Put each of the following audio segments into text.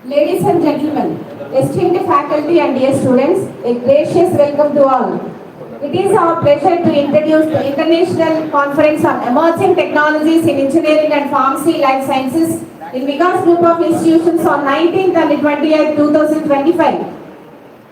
Ladies and gentlemen, esteemed faculty and dear students, a gracious welcome to all. It is our pleasure to introduce the International Conference on Emerging Technologies in Engineering and Pharmacy Life Sciences in Vikas Group of Institutions on 19th and 20th, 2025,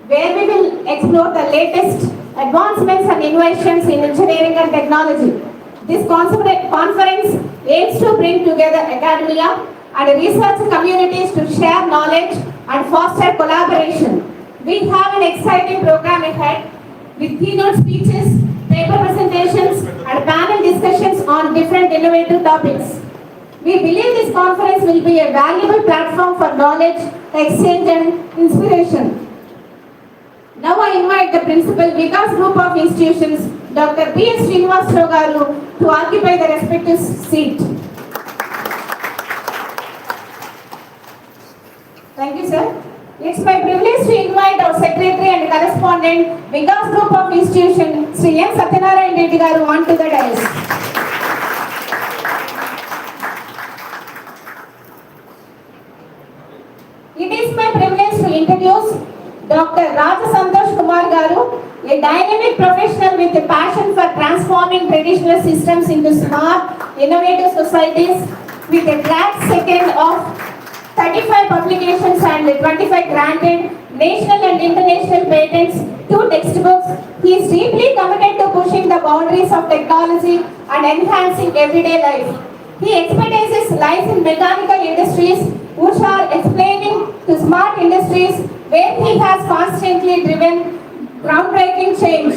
where we will explore the latest advancements and innovations in engineering and technology. This conference aims to bring together academia and research communities to share knowledge and foster collaboration. We have an exciting program ahead with keynote speeches, paper presentations, and panel discussions on different innovative topics. We believe this conference will be a valuable platform for knowledge, exchange, and inspiration. Now I invite the Principal Vikas Group of Institutions, Dr. B.S. Srinivasarao Garu, to occupy the respective seat. Thank you, sir. It's my privilege to invite our Secretary and Correspondent, Vikas Group of Institution, Sri N. Satyanarayan Reddy Garu, onto the dais. It is my privilege to introduce Dr. Raja Santosh Kumar Garu, a dynamic professional with a passion for transforming traditional systems into smart, innovative societies, with a track second of 35 publications and 25 granted national and international patents, 2 textbooks. He is deeply committed to pushing the boundaries of technology and enhancing everyday life. His expertise lies in mechanical industries, which are explaining to smart industries, where he has constantly driven groundbreaking change.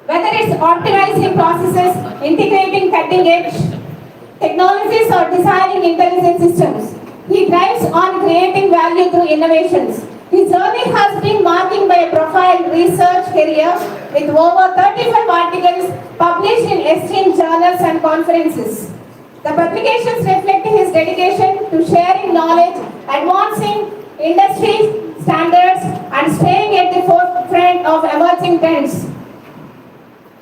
Whether it's optimizing processes, integrating cutting-edge technologies, or designing intelligent systems, he drives on creating value through innovations. His journey has been marked by a profile research career with over 35 articles published in esteemed journals and conferences. The publications reflect his dedication to sharing knowledge, advancing industry standards, and staying at the forefront of emerging trends.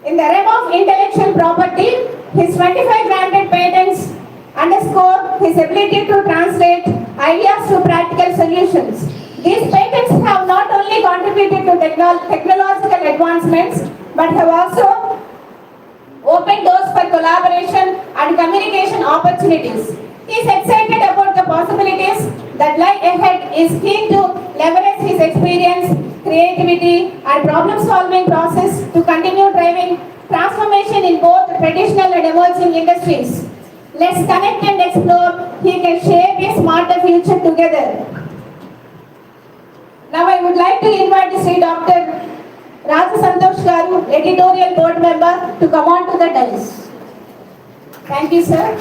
In the realm of intellectual property, his 25 granted patents underscore his ability to translate ideas to practical solutions. These patents have not only contributed to technological advancements, but have also opened doors for collaboration and communication opportunities. He is excited about the possibilities that lie ahead. Is keen to leverage his experience, creativity, and problem-solving process to continue driving transformation in both traditional and emerging industries. Let's connect and explore. He can shape a smarter future together. Now I would like to invite Sri Dr. Raja Santosh Garu, Editorial Board Member, to come on to the dais. Thank you, sir.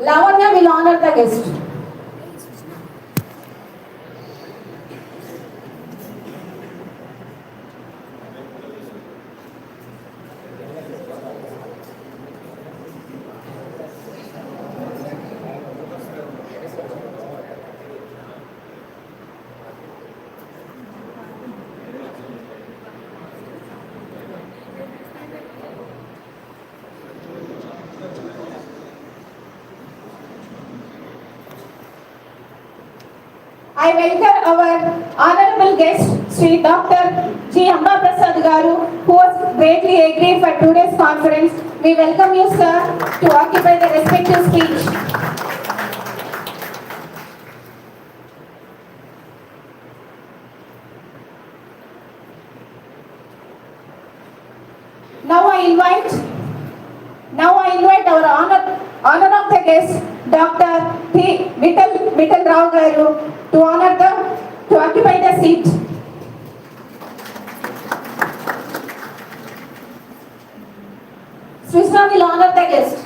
Lavanya will honor the guest. I welcome our honorable guest, Sri Dr. G. Amba Prasad Garu, who has greatly agreed for today's conference. We welcome you, sir, to occupy the respective speech. Now I invite our honor of the guest, Dr. P. Vital Rao Garu, to occupy the seat. Krishna will honor the guest.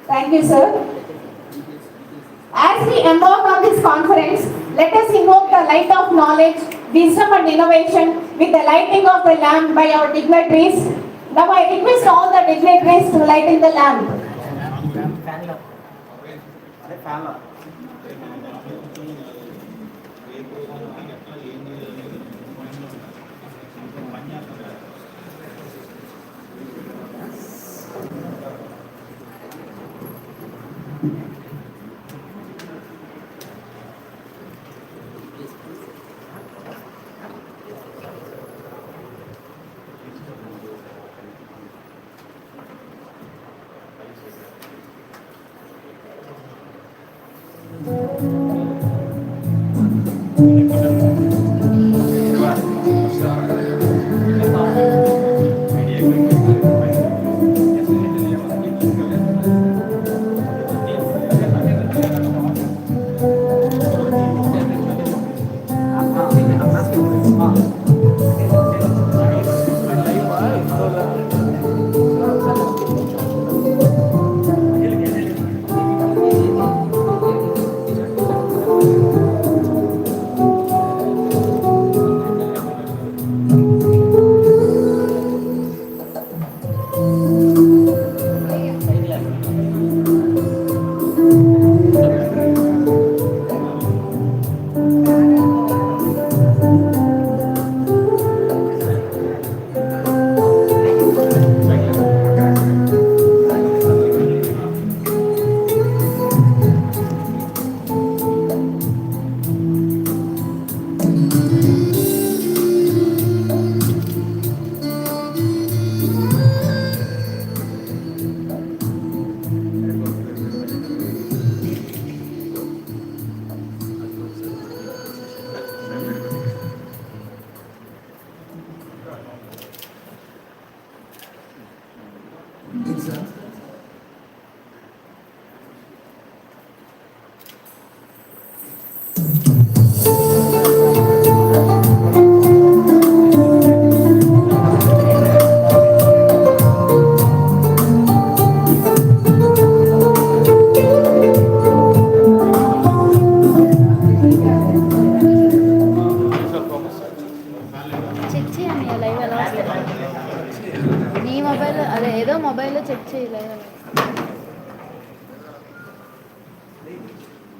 Thank you, sir. As we embark on this conference, let us invoke the light of knowledge, wisdom and innovation with the lighting of the lamp by our dignitaries. Now I request all the dignitaries to lighten the lamp.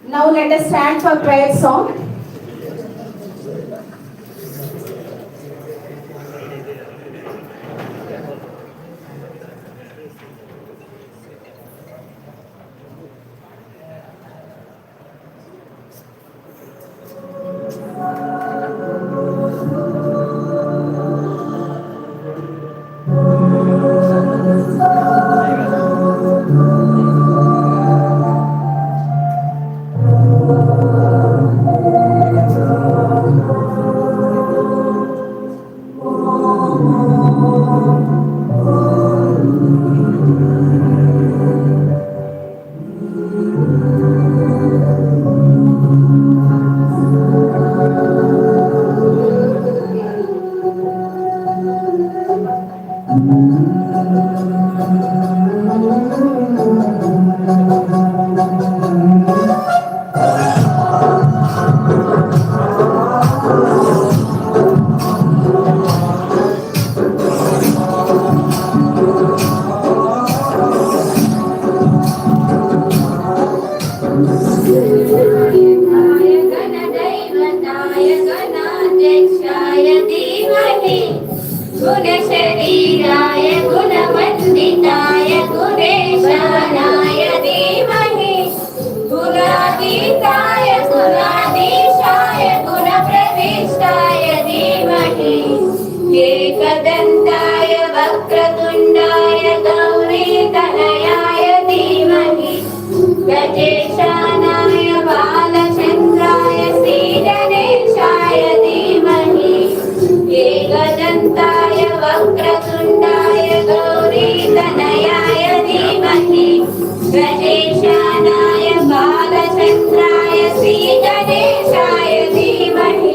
Now let us stand for prayer song. गुणशरीराय गुणवन्दिताय गुणेशानाय धीमहि गुणातीताय गुणाधीशाय गुणप्रविष्टाय धीमहि एकदन्ताय वक्रतुण्डाय गौरीतनयाय धीमहि गजेशानाय बालचन्द्राय श्रीगणेशाय धीमहि एकदन्ताय वक्रतुण्डाय गौरीतनयाय धीमहि गजेशानाय बालचन्द्राय श्रीगणेशाय धीमहि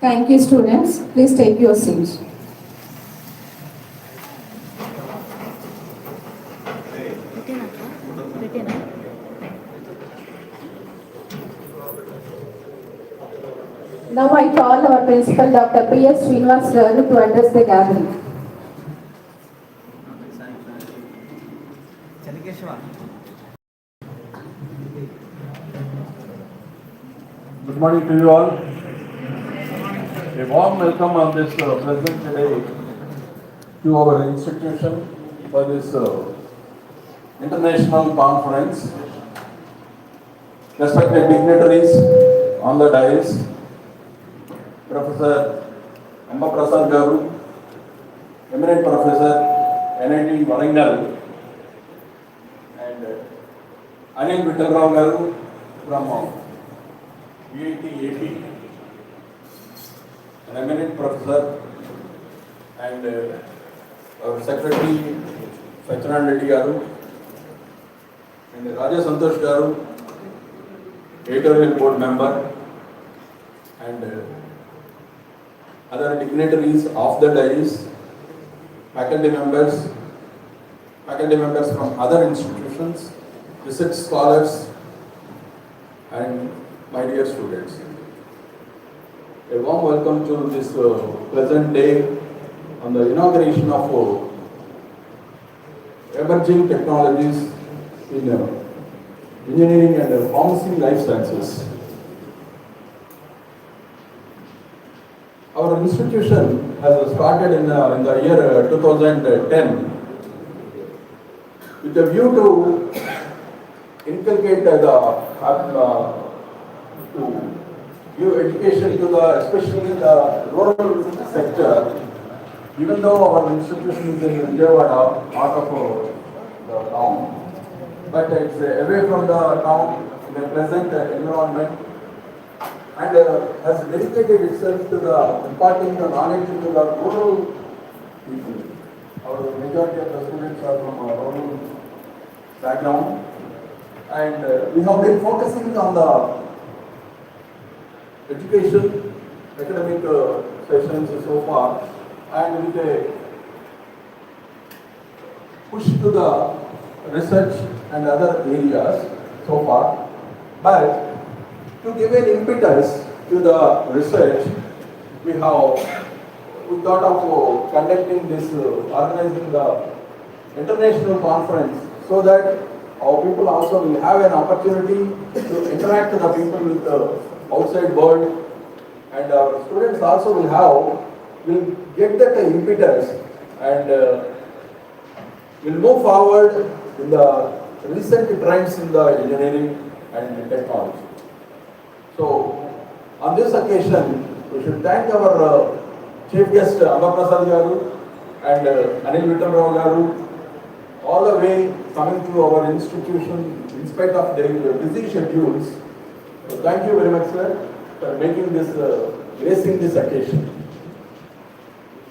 Thank you, students. Please take your seats. Now I call our principal, Dr. P.S. Srinivas Garu, to address the gathering. Good morning to you all. A warm welcome on this pleasant day to our institution for this international conference. Respected dignitaries on the dais, Professor Amba Prasad Garu, eminent professor, NIT Varangal, and Anil Vittalrao Garu from VIT AP, an eminent professor, and our secretary Satyanarayana Reddy Garu, and Raja Santosh Garu, editorial board member, and other dignitaries of the dais, faculty members from other institutions, research scholars, and my dear students. A warm welcome to this pleasant day on the inauguration of emerging technologies in engineering and pharmacy life sciences. Our institution has started in the year 2010 with a view to inculcate to give education to especially the rural sector. Even though our institution is in Vijayawada, part of the town, but it's away from the town in a pleasant environment, and has dedicated itself to the imparting the knowledge to the rural people. Our majority of the students are from a rural background, and we have been focusing on the education, academic sessions so far, and with a push to the research and other areas so far. But to give an impetus to the research, we thought of conducting this, organizing the international conference, so that our people also will have an opportunity to interact with the people with the outside world, and our students also will get that impetus, and will move forward in the recent trends in the engineering and technology. So, on this occasion, we should thank our chief guest Amba Prasad Garu and Anil Vittalrao Garu, all the way coming to our institution in spite of their busy schedules. So thank you very much, sir, for making this, gracing this occasion.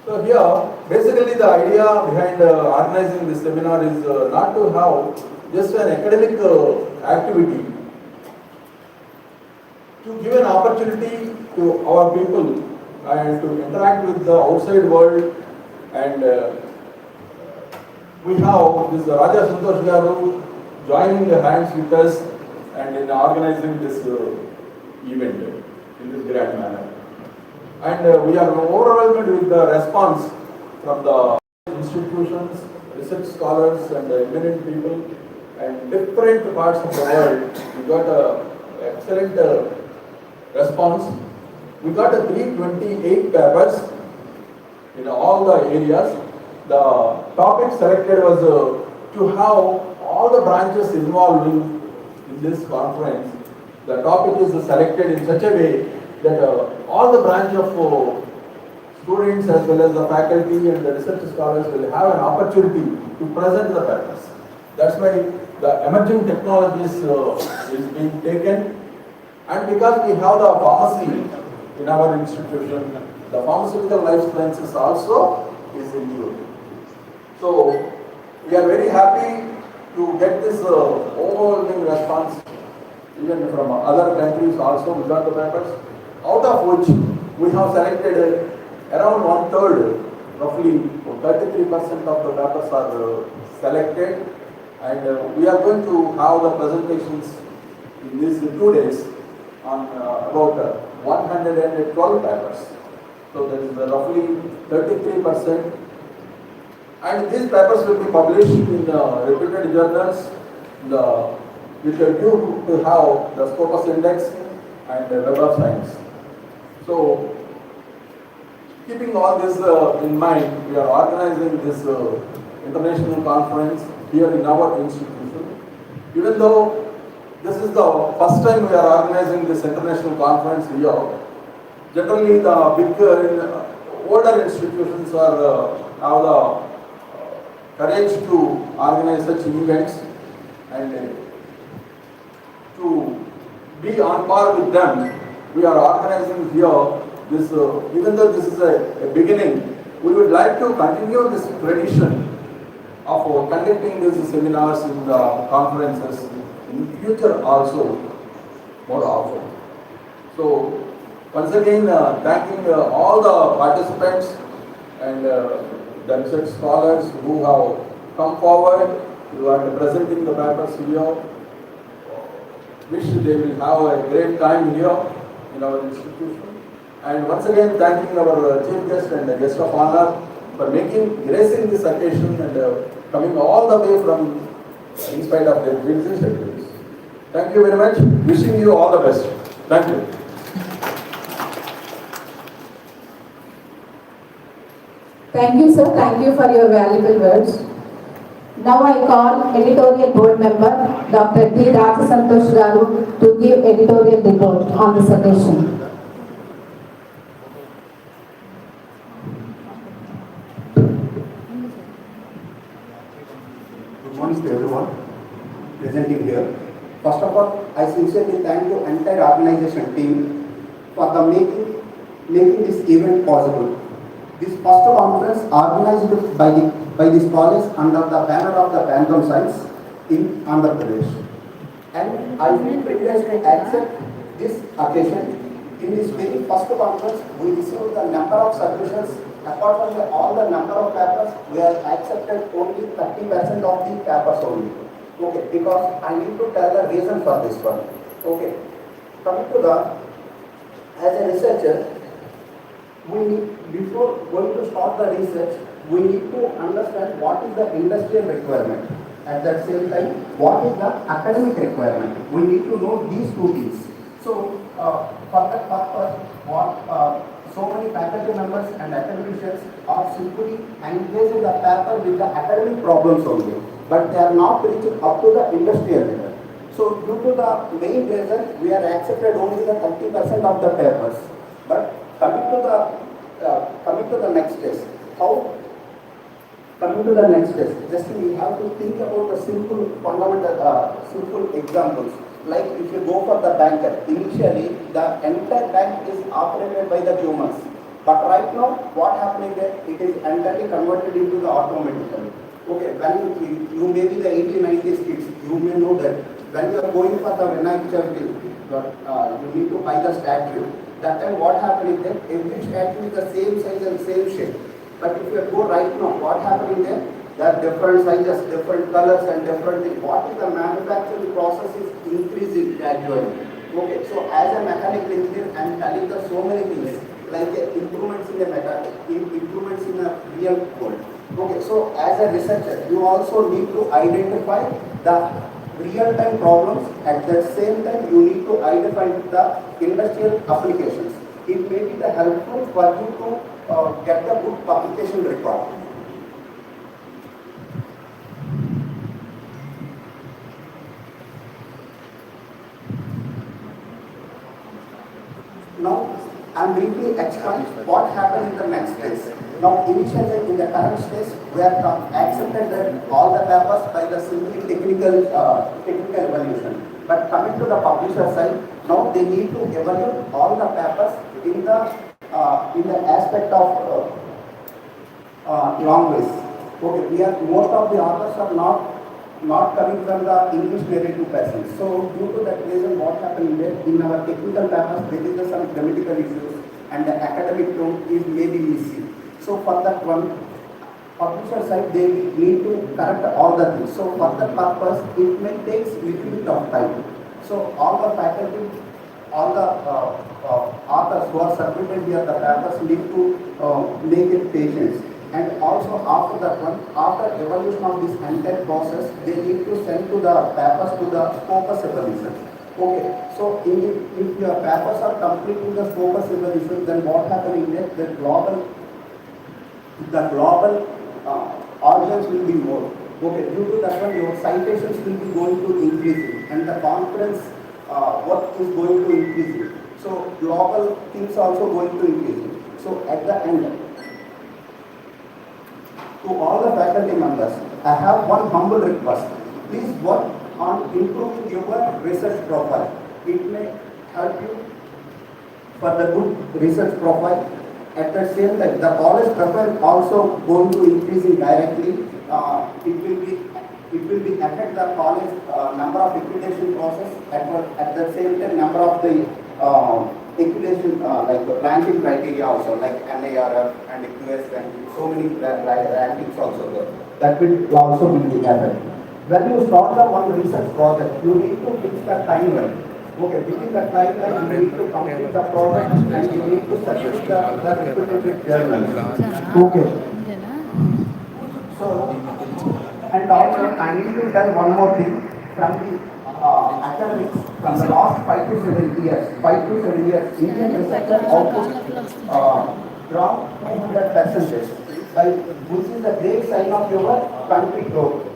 So here, basically the idea behind organizing this seminar is not to have just an academic activity, to give an opportunity to our people and to interact with the outside world, and we have this Raja Santosh Garu joining hands with us and in organizing this event in this grand manner. And we are overwhelmed with the response from the institutions, research scholars and eminent people and different parts of the world. We got an excellent response. We got 328 papers in all the areas. The topic selected was to have all the branches involved in this conference. The topic is selected in such a way that all the branch of students as well as the faculty and the research scholars will have an opportunity to present the papers. That's why the emerging technologies is being taken, and because we have the pharmacy in our institution, the pharmaceutical life sciences also is included. So we are very happy to get this overwhelming response even from other countries also. We got the papers, out of which we have selected around one third, roughly 33% of the papers are selected, and we are going to have the presentations in these 2 days on about 112 papers. So there is roughly 33%, and these papers will be published in reputed journals with a view to have the Scopus Index and Web of Science. So, keeping all this in mind, we are organizing this international conference here in our institution. Even though this is the first time we are organizing this international conference here, generally the big older institutions have the courage to organize such events, and to be on par with them, we are organizing here this, even though this is a beginning, we would like to continue this tradition of conducting these seminars in the conferences in future also, more often. So, once again, thanking all the participants and the research scholars who have come forward, who are presenting the papers here. Wish they will have a great time here in our institution. And once again, thanking our chief guest and the guest of honor for gracing this occasion and coming all the way from, in spite of their busy schedules. Thank you very much. Wishing you all the best. Thank you. Thank you, sir. Thank you for your valuable words. Now I call editorial board member Dr. D. Raja Santosh Garu to give editorial report on this occasion. Good morning to everyone presenting here. First of all, I sincerely thank the entire organization team for the making this event possible. This first conference organized by this college under the banner of the Bantam Science in Andhra Pradesh. And I feel privileged to accept this occasion. In this very first conference, we received the number of submissions. Apart from all the number of papers, we have accepted only 30% of the papers only. Okay, because I need to tell the reason for this one. Okay, coming to as a researcher, we need, before going to start the research, we need to understand what is the industrial requirement. At that same time, what is the academic requirement. We need to know these two things. So, for that purpose, so many faculty members and academicians are simply engaged in the paper with the academic problems only, but they are not reaching up to the industrial level. So, due to the main reason, we are accepted only the 30% of the papers. But coming to the next test, coming to the next test, just we have to think about the simple fundamental, simple examples. Like if you go for the banker, initially the entire bank is operated by the humans. But right now, what happening there? It is entirely converted into the automatically. Okay, when you may be the 1890s kids, you may know that when you are going for the Vinayak Chavithi, you need to buy the statue. That time what happening there? Every statue is the same size and same shape. But if you go right now, what happening there? There are different sizes, different colors and different things. What is the manufacturing process is increasing gradually. Okay, so as a mechanical engineer, I am telling the so many things like improvements in the mechanic, improvements in the real world. Okay, so as a researcher, you also need to identify the real-time problems. At the same time, you need to identify the industrial applications. It may be the helpful for you to get the good publication record. Now, I am briefly explaining what happened in the next phase. Now, initially in the current stage, we have accepted that all the papers by the simply technical evaluation. But coming to the publisher side, now they need to evaluate all the papers in the aspect of language. Okay, most of the authors are not coming from the English narrative passage. So due to that reason, what happened there in our technical papers, there is some grammatical issues and the academic tone is maybe missing. So for that one, publisher side, they need to correct all the things. So for that purpose, it may take little bit of time. So all the faculty, all the authors who are submitted here, the papers need to make it patience. And also after that one, after evaluation of this entire process, they need to send to the papers to the focus evaluation. Okay, so if your papers are completing the focus evaluation, then what happens is that the global audience will be more. Okay, due to that one, your citations will be going to increase and the conference work is going to increase. So global things also going to increase. So at the end, to all the faculty members, I have one humble request. Please work on improving your research profile. It may help you for the good research profile. At the same time, the college profile also going to increase directly. It will be affect the college number of accreditation process. At the same time, number of the accreditation like ranking criteria also, like NIRF and QS ranking. So many rankings also there. That will also be affected. When you start the one research project, you need to fix the timeline. Okay, within the timeline, you need to complete the project and you need to submit the reputed journal. Okay. So, and also I need to tell one more thing from the academics from the last 5 to 7 years, Indian researcher output dropped 200%. Which is the great sign of your country growth.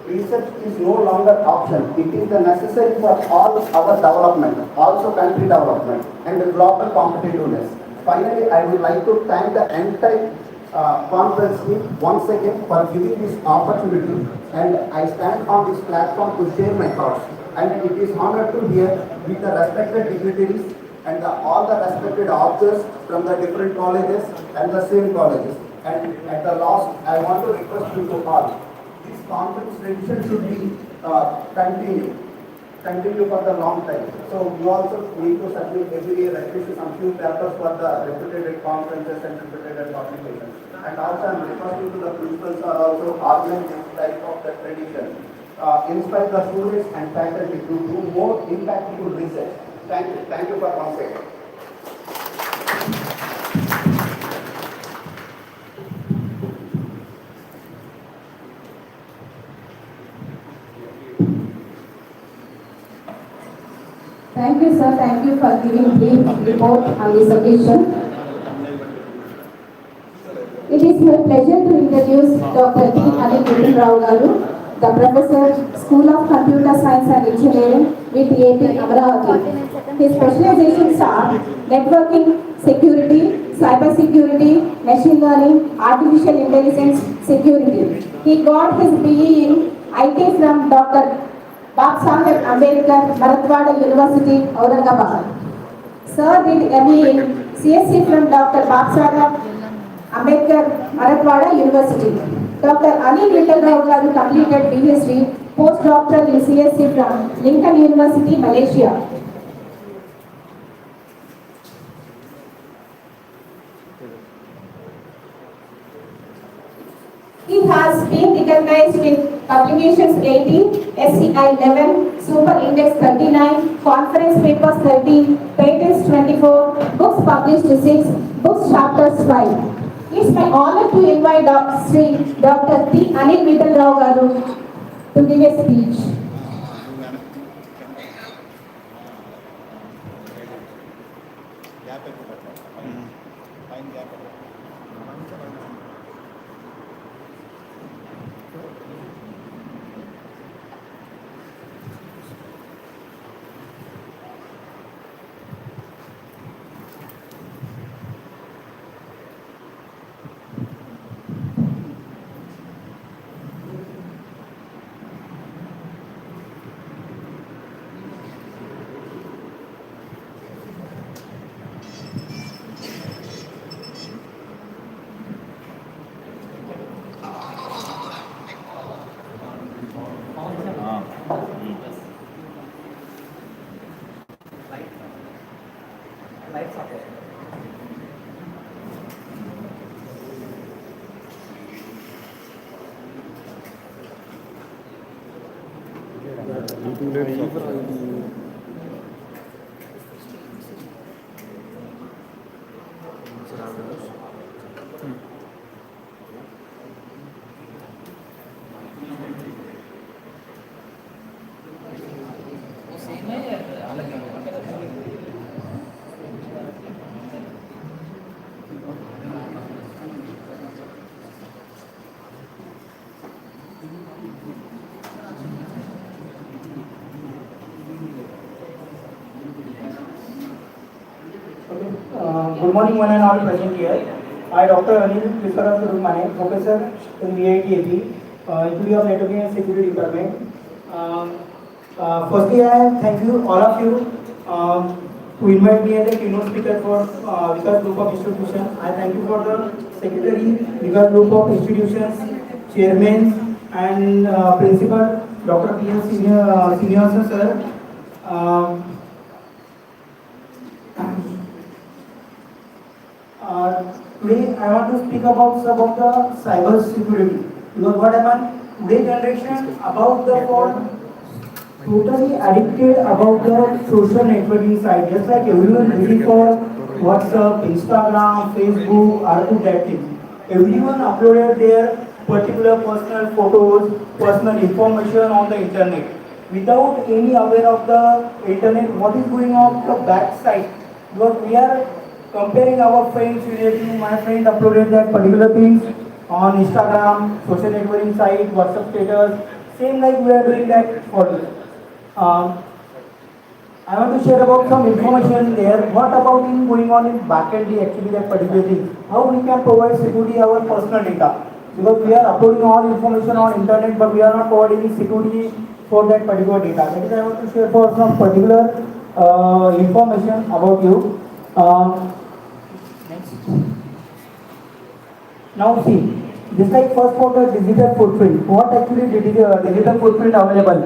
Research is no longer option. It is the necessary for all our development, also country development and the global competitiveness. Finally, I would like to thank the entire conference team once again for giving this opportunity, and I stand on this platform to share my thoughts. And it is honored to hear with the respected dignitaries and all the respected authors from the different colleges and the same colleges. And at the last, I want to request you to all. This conference tradition should be continue for the long time. So you also need to submit every year at least some few papers for the reputed conferences and reputed publications. And also I am requesting to the principals are also organize this type of the tradition. Inspire the students and faculty to do more impactful research. Thank you for one second. Thank you, sir. Thank you for giving brief report on this occasion. It is my pleasure to introduce Dr. T. Anil Rao Garu, the Professor, School of Computer Science and Engineering with AP Amravati. His specializations are networking, security, cyber security, machine learning, artificial intelligence, security. He got his BE in IT from Dr. Babsaheb Ambedkar, Marathwada University, Aurangabad. Sir did ME in CSC from Dr. Babsaheb Ambedkar, Marathwada University. Dr. Anil Vittal Garu completed PhD, postdoctoral in CSC from Lincoln University, Malaysia. He has been recognized with publications 18, SCI 11, Super Index 39, Conference Papers 13, Patents 24, Books published 6, Books Chapters 5. It's my honor to invite Dr. T. Anil Vittal Rao Garu to give a speech. Good morning, one and all present here. I, Dr. Anil Vikas, Professor in VIT Institute of Networking and Security Department. Firstly, I thank you, all of you, to invite me as a keynote speaker for Vikas Group of Institutions. I thank you for the Secretary, Vikas Group of Institutions, Chairman, and Principal, Dr. P.S. Senior Sir. Today I want to speak about some of the cyber security, because what happened today generation about the phone totally addicted about the social networking site, just like everyone busy for WhatsApp, Instagram, Facebook, or to that thing. Everyone uploaded their particular personal photos, personal information on the internet without any aware of the internet what is going on the back side, because we are comparing our friends, relatives. My friend uploaded that particular things on Instagram, social networking site, WhatsApp status, same like we are doing that for you. I want to share about some information there. What about in going on in backend actually that particular thing? How we can provide security our personal data? Because we are uploading all information on internet, but we are not providing security for that particular data. That is I want to share for some particular information about you. Now see, this like first for the digital footprint. What actually digital footprint available?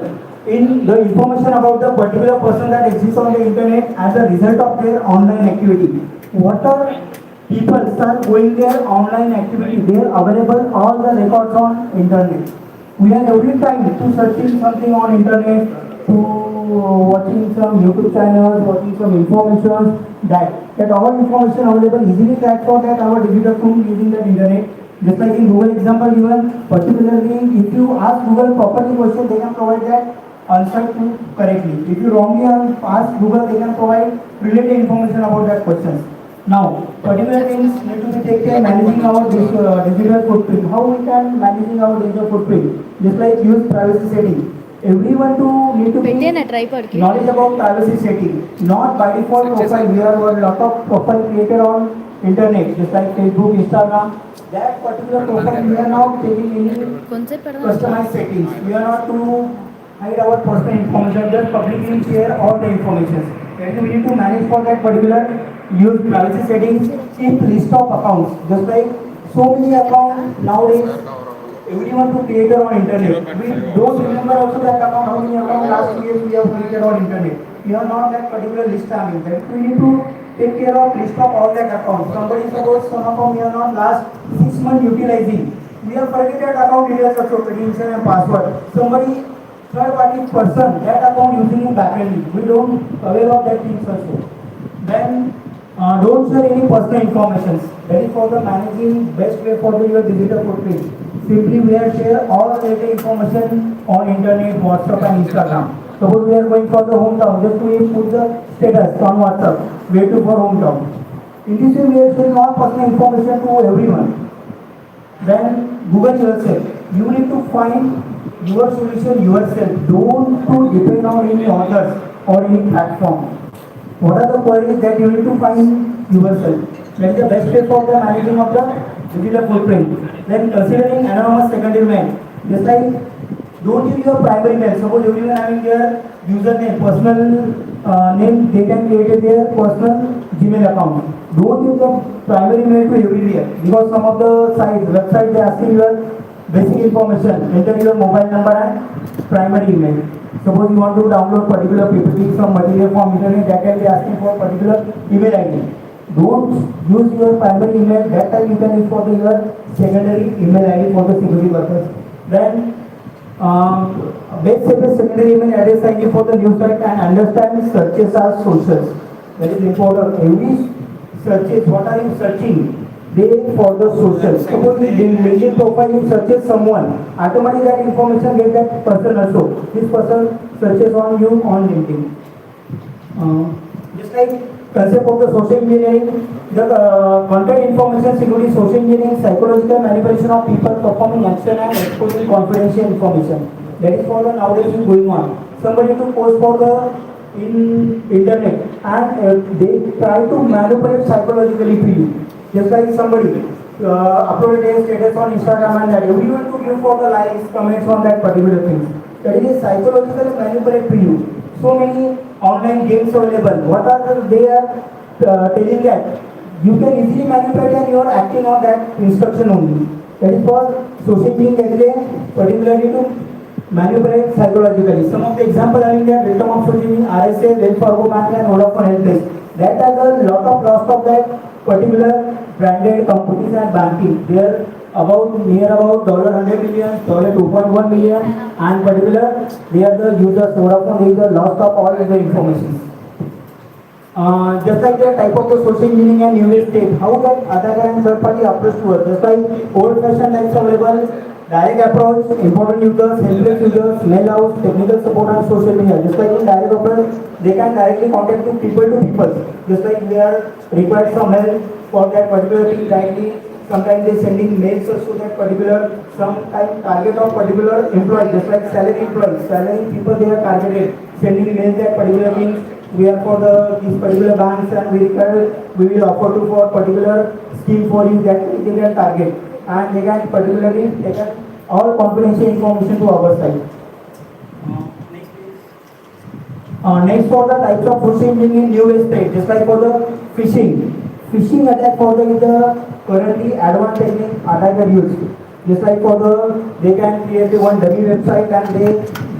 In the information about the particular person that exists on the internet as a result of their online activity. What are people start going their online activity? They are available all the records on internet. We are every time to searching something on internet, to watching some YouTube channels, watching some information, that all information available easily tracked for that our digital tool using the internet. Just like in Google example given, particularly if you ask Google properly question, they can provide that answer to correctly. If you wrongly ask Google, they can provide related information about that question. Now, particular things need to be taken managing our digital footprint. How we can managing our digital footprint? Just like use privacy setting. Everyone to need to be knowledge about privacy setting. Not by default profile. We have a lot of profile created on internet, just like Facebook, Instagram. That particular profile we are not taking any customized settings. We are not to hide our personal information, just publicly share all the information. And we need to manage for that particular use privacy settings, keep list of accounts. Just like so many accounts nowadays, everyone to create on internet. We don't remember also that account, how many accounts last year we have created on internet. We are not that particular list having that. We need to take care of list of all that accounts. Somebody suppose some account we are not last 6 months utilizing. We have forget that account details also, credential and password. Somebody third party person that account using in backend. We don't aware of that things also. Then don't share any personal information. That is for the managing best way for your digital footprint. Simply we are share all related information on internet, WhatsApp and Instagram. Suppose we are going for the hometown, just we put the status on WhatsApp, where to for hometown. In this way we are sharing all personal information to everyone. Then Google yourself. You need to find your solution yourself. Don't to depend on any others or any platform. What are the queries that you need to find yourself? That is the best way for the managing of the digital footprint. Then considering anonymous secondary mail. Just like don't use your primary mail. Suppose everyone having their username, personal name, they can create their personal Gmail account. Don't use the primary mail to everywhere, because some of the sites, websites, they are asking your basic information. Enter your mobile number and primary email. Suppose you want to download particular PPT, some material from internet, that time they are asking for particular email ID. Don't use your primary email. That time you can use for your secondary email ID for the security purpose. Then Best safest secondary email address ID for the new site and understand searches are socials. That is important. Every searches, what are you searching? They for the social. Suppose in LinkedIn profile you searches someone, automatically that information get that person also. This person searches on you on LinkedIn. Just like concept of the social engineering, the content information security, social engineering, psychological manipulation of people performing action and exposing confidential information. That is for the nowadays is going on. Somebody to post for the in internet and they try to manipulate psychologically to you. Just like somebody uploaded a status on Instagram and that everyone to give for the likes, comments on that particular thing. That is a psychological manipulate to you. So many online games available. What are they are telling that you can easily manipulate and you are acting on that instruction only. That is for social being particularly to manipulate psychologically. Some of the example having that victim of social being RSA, Wells Fargo Bank and Vodafone Helpless. That are the lot of loss of that particular branded companies and banking. They are about near about $100 million, $2.1 million, and particular they are the users. Vodafone is the loss of all the information. Just like the type of the social engineering and new state, how that other and third party approach to us. Just like old fashioned types available, direct approach, important users, helpless users, mail out, technical support and social media. Just like in direct approach, they can directly contact to people. Just like they are required some help for that particular thing directly. Sometimes they sending mails to that particular, sometimes target of particular employee, just like salary employees, salary people they are targeted, sending mails that particular things. We are for these particular banks and we will offer to for particular scheme for you that they can target and they can particularly take all confidential information to our side. Next for the types of social engineering in new state, just like for the phishing attack for the currently advanced technique attacker used. Just like for they can create one dummy website and they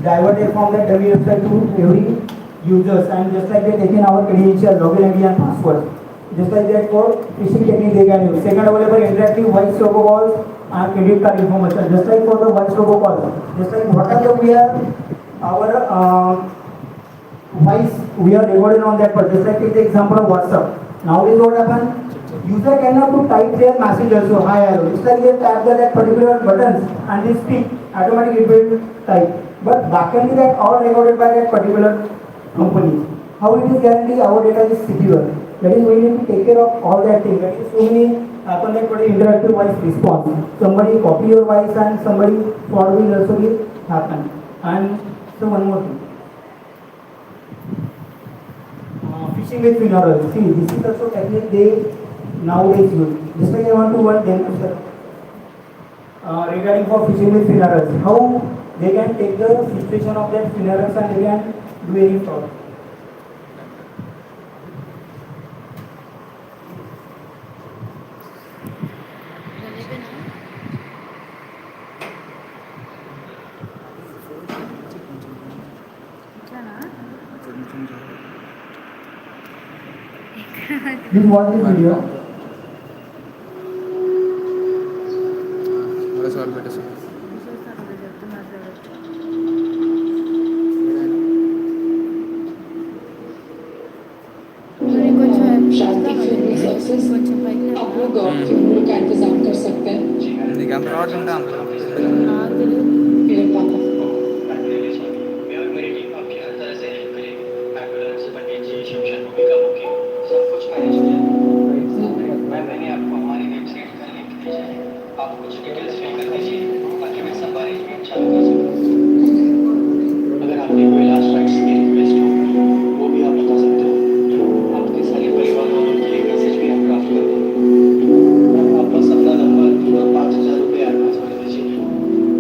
divert it from that dummy website to every users and just like they taken our credentials, login ID and password. Just like that for phishing technique they can use. Second available interactive voice robocalls and credit card information. Just like for the voice robocalls. Just like what are the we are our voice we are recorded on that part. Just like take the example of WhatsApp. Nowadays what happen? User cannot to type their message also hi hello. It's like they tap that particular buttons and they speak automatically it will type. But backend that all recorded by that particular company. How it is guaranteed our data is secure. That is we need to take care of all that thing. That is so many happen that interactive voice response. Somebody copy your voice and somebody fraud will also be happen. And so one more thing. Phishing with funeral. See, this is also technique they nowadays use. Just like I want to one demonstration regarding for phishing with funerals. How they can take the situation of that funerals and they can do any fraud. Please watch this video. शादी फिल्मी success आप लोग फिल्मों का इंतजाम कर सकते हैं मेरे पापा मैंने आपको हमारी वेबसाइट का लिंक भेजा है आप कुछ डिटेल्स फिल कर दीजिए ताकि मैं सब अरेंजमेंट चालू कर सकूं अगर आपने कोई लास्ट राइट्स की रिक्वेस्ट हो वो भी आप बता सकते हो आपके सारे परिवार वालों के लिए मैसेज भी हम ड्राफ्ट कर देंगे आप बस अपना नंबर और 5,000 रुपये एडवांस कर दीजिए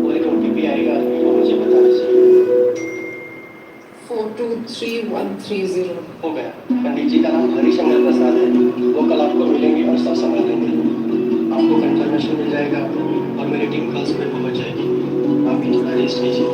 और एक OTP आएगा वो मुझे बता दीजिए 423130 हो गया पंडित जी का नाम हरिशंकर प्रसाद है वो कल आपको मिलेंगे और सब संभाल लेंगे आपको कंफर्मेशन मिल जाएगा और मेरी टीम कल सुबह पहुंच जाएगी आप भी थोड़ा रेस्ट कीजिए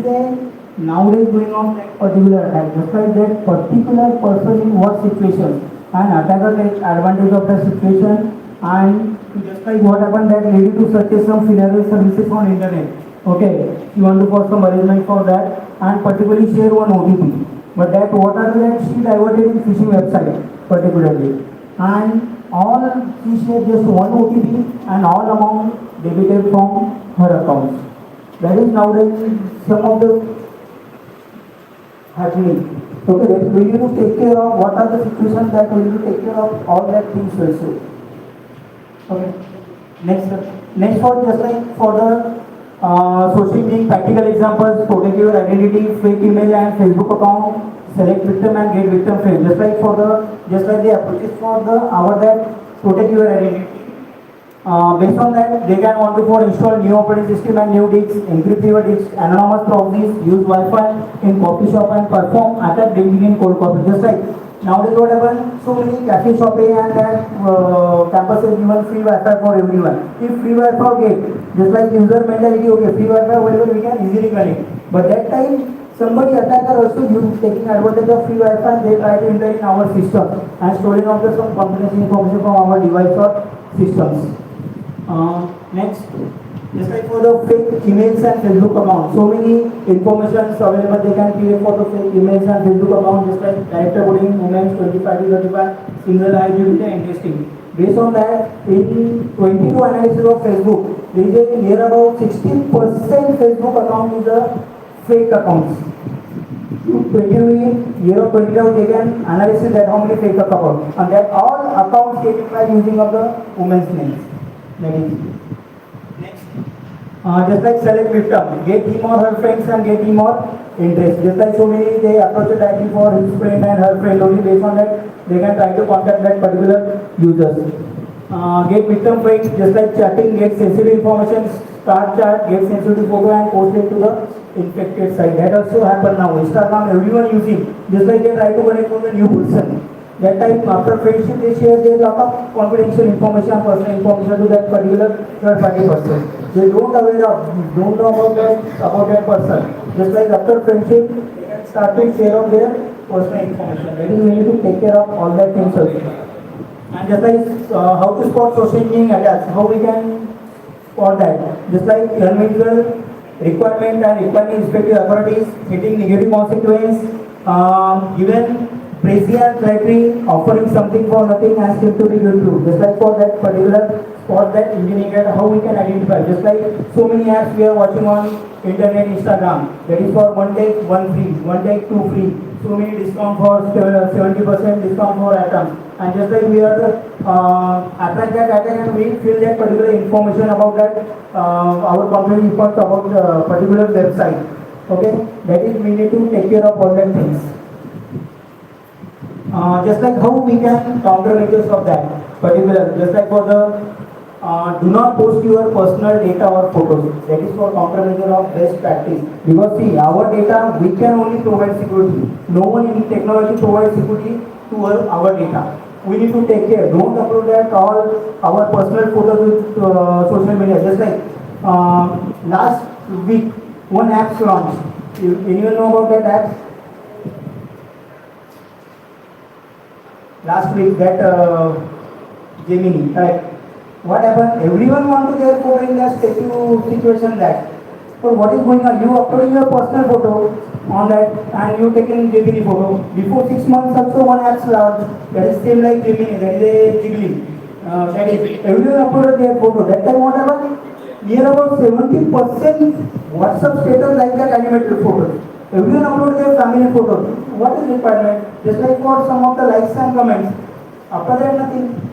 is a nowadays going on that particular attack. Just like that particular person in what situation, and attacker takes advantage of the situation, and just like what happened that lady to purchase some funeral services on internet. Okay, you want to for some arrangement for that, and particularly share one OTP. But that what are that she diverted in phishing website particularly, and all she shared just one OTP and all amount debited from her account. That is nowadays some of the happening. Okay, that we need to take care of what are the situations that we need to take care of all that things also. Okay. Next for just like for the social being practical examples, protect your identity, fake email and Facebook account, select victim and get victim frame. Just like the approaches for the our that protect your identity. Based on that, they can want to for install new operating system and new disks, encrypt your disks, anonymous proxies, use Wi-Fi in coffee shop and perform attack drinking in cold coffee. Just like nowadays what happened, so many cafe shopping and that campuses given free Wi-Fi for everyone. If free Wi-Fi get, just like user mentality, okay, free Wi-Fi whatever we can easily connect. But that time somebody attacker also taking advantage of free Wi-Fi, they try to enter in our system and storing of the some confidential information from our device or systems. Next, just like for the fake emails and Facebook account, so many informations available they can create for the fake emails and Facebook account, just like character bullying, women 25 to 35, single identity and testing. Based on that, in 22 analysis of Facebook, there is a near about 16% Facebook account is a fake accounts. 20 year of 20 they can analyze that how many fake accounts, and that all accounts taken by using of the women's names. Next, just like select victim, get him or her friends and get him or interest. Just like so many they approach the ID for his friend and her friend, only based on that they can try to contact that particular users. Get victim fake, just like chatting, get sensitive information, start chat, get sensitive photo and post it to the infected site. That also happen now. Instagram everyone using, just like they try to connect with the new person. That time after friendship they share their lot of confidential information, personal information to that particular third party person. They don't know about that person. Just like after friendship they can start to share of their personal information. That is we need to take care of all that things also. And just like how to spot social engineering attacks, how we can spot that. Just like individual requirement and requiring respective authorities, hitting negative consequence, given Brazilian criteria offering something for nothing has still to be good. Just like for that particular spot that engineer, how we can identify. Just like so many apps we are watching on internet, Instagram. That is for one take, one free, one take, two free. So many discount for 70% discount for items. And just like we are attract that attack and we fill that particular information about that our company reports about the particular website. Okay, that is we need to take care of all that things. Just like how we can countermeasures of that particular, just like for the do not post your personal data or photos. That is for countermeasure of best practice. Because see, our data we can only provide security. No one in technology provides security to our data. We need to take care. Don't upload that all our personal photos with social media. Just like last week, one app launched. Anyone know about that app? Last week, that Gemini, correct? What happened? Everyone want to their photo in that statue situation that. So what is going on? You uploading your personal photo on that and you taking Gemini photo. Before 6 months also one app launched. That is same like Gemini, that is a Jiggly. That is, everyone uploaded their photo. That time what happened? Near about 70% WhatsApp status like that animated photos. Everyone upload their family photos. What is requirement? Just like for some of the likes and comments. After that nothing.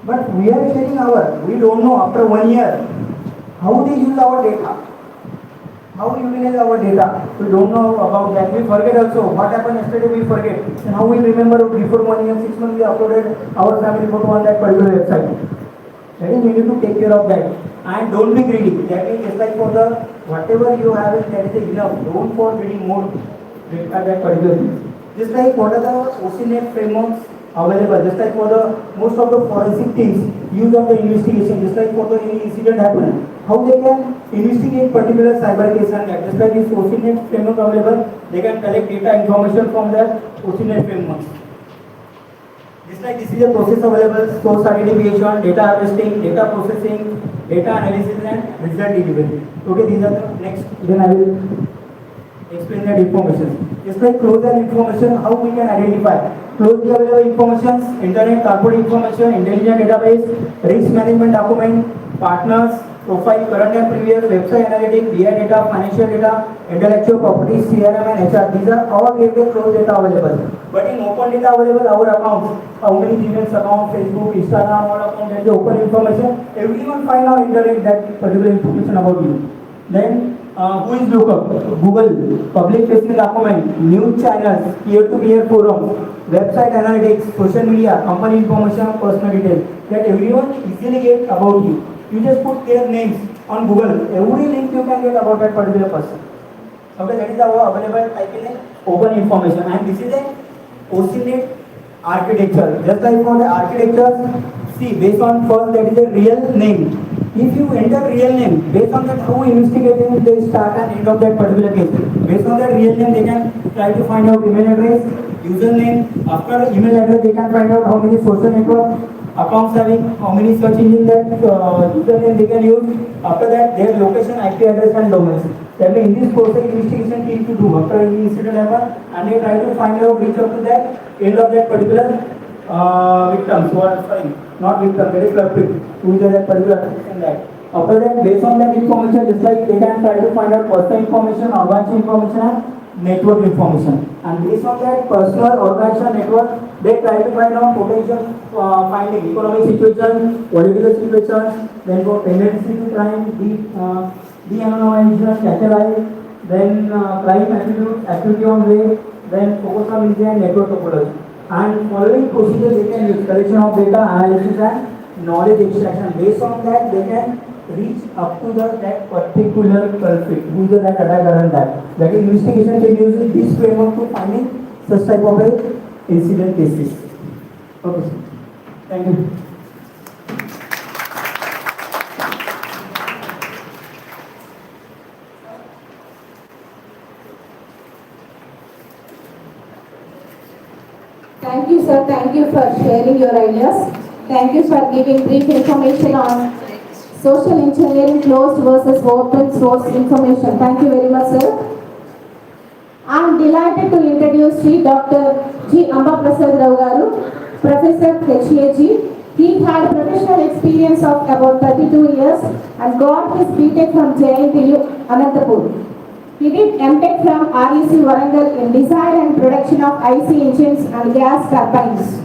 But we are sharing we don't know after 1 year how they use our data. How we utilize our data. We don't know about that. We forget also. What happened yesterday we forget. And how we remember before 1 year, 6 months we uploaded our family photo on that particular website. That is we need to take care of that. And don't be greedy. That means just like for the whatever you have it, that is enough. Don't for getting more at that particular thing. Just like what are the OCNet frameworks available. Just like for the most of the forensic teams use of the investigation, just like for the any incident happen, how they can investigate particular cyber case and that. Just like this OCNet framework available, they can collect data information from the OCNet framework. Just like this is a process available: source identification, data harvesting, data processing, data analysis, and result delivery. Okay, these are the next. Then I will explain that information. Just like closure information, how we can identify closely available information, internet, corporate information, intelligent database, risk management document, partners, profile, current and previous, website analytics, BI data, financial data, intellectual property, CRM and HR. These are all related closed data available. But in open data available, our accounts, how many Gmail account, Facebook, Instagram, all account, that is open information. Everyone find out internet that particular information about you. Then who is lookup? Google, public facing document, news channels, peer-to-peer forums, website analytics, social media, company information, personal details. That everyone easily get about you. You just put their names on Google. Every link you can get about that particular person. Okay, that is our available type in open information. And this is a OCNet architecture. Just like for the architecture, see, based on first that is a real name. If you enter real name, based on that how investigating they start and end of that particular case. Based on that real name, they can try to find out email address, username. After email address, they can find out how many social network accounts having, how many search engine that username they can use. After that, their location, IP address and domains. That means in this process, investigation team to do after any incident happen, and they try to find out reach up to that end of that particular victims who are sorry, not victim, very culprit, who is that particular and that. After that, based on that information, just like they can try to find out personal information, organization information, and network information. And based on that personal organization network, they try to find out potential finding, economic situation, political situation, then for tendency to crime, de-anonymization, catalyze, then crime attribute, activity on way, then focus on region and network topology. And following procedures they can use collection of data, analysis and knowledge extraction. Based on that they can reach up to that particular culprit, who is that attacker and that. That investigation can use this framework to finding such type of incident cases. Okay, thank you. Thank you, sir. Thank you for sharing your ideas. Thank you for giving brief information on social engineering closed versus open source information. Thank you very much, sir. I am delighted to introduce Sri Dr. G. Amba Prasad Rao Garu, Professor HAG. He had professional experience of about 32 years and got his BTech from JNTU, Anantapur. He did MTech from REC Warangal in design and production of IC engines and gas turbines.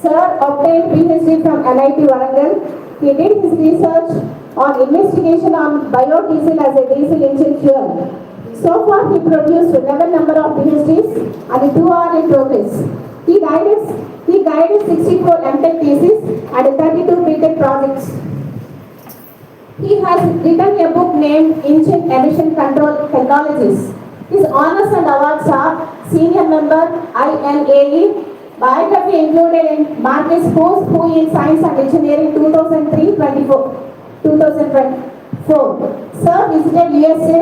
Sir obtained PhD from NIT Warangal. He did his research on investigation on biodiesel as a diesel engine fuel. So far, he produced 11 number of PhDs and 2 are in progress. He guided 64 MTech theses and 32 BTech projects. He has written a book named Engine Emission Control Technologies. His honors and awards are Senior Member INAE, biography included in Marcus Post, Who in Science and Engineering 2004. Sir visited USA,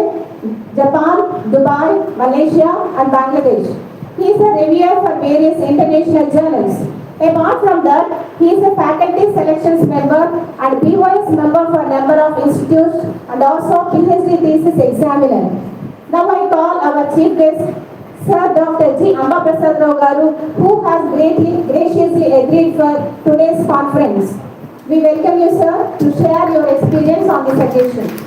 Japan, Dubai, Malaysia and Bangladesh. He is a reviewer for various international journals. Apart from that, he is a faculty selections member and BYS member for a number of institutes and also PhD thesis examiner. Now I call our chief guest, Sir Dr. G. Amba Prasad Rao Garu, who has graciously agreed for today's conference. We welcome you, sir, to share your experience on this occasion.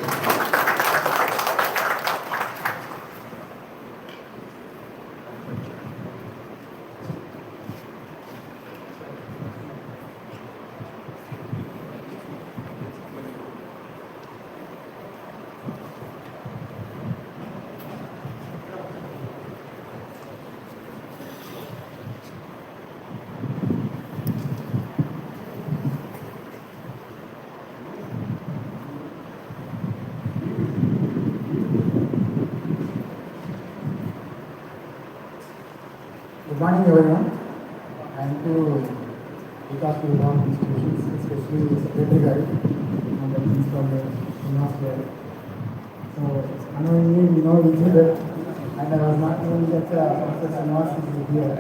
Good morning everyone. I am to from the last year. So unknowingly we know each other, and I was not knowing that Professor Srinivas is here.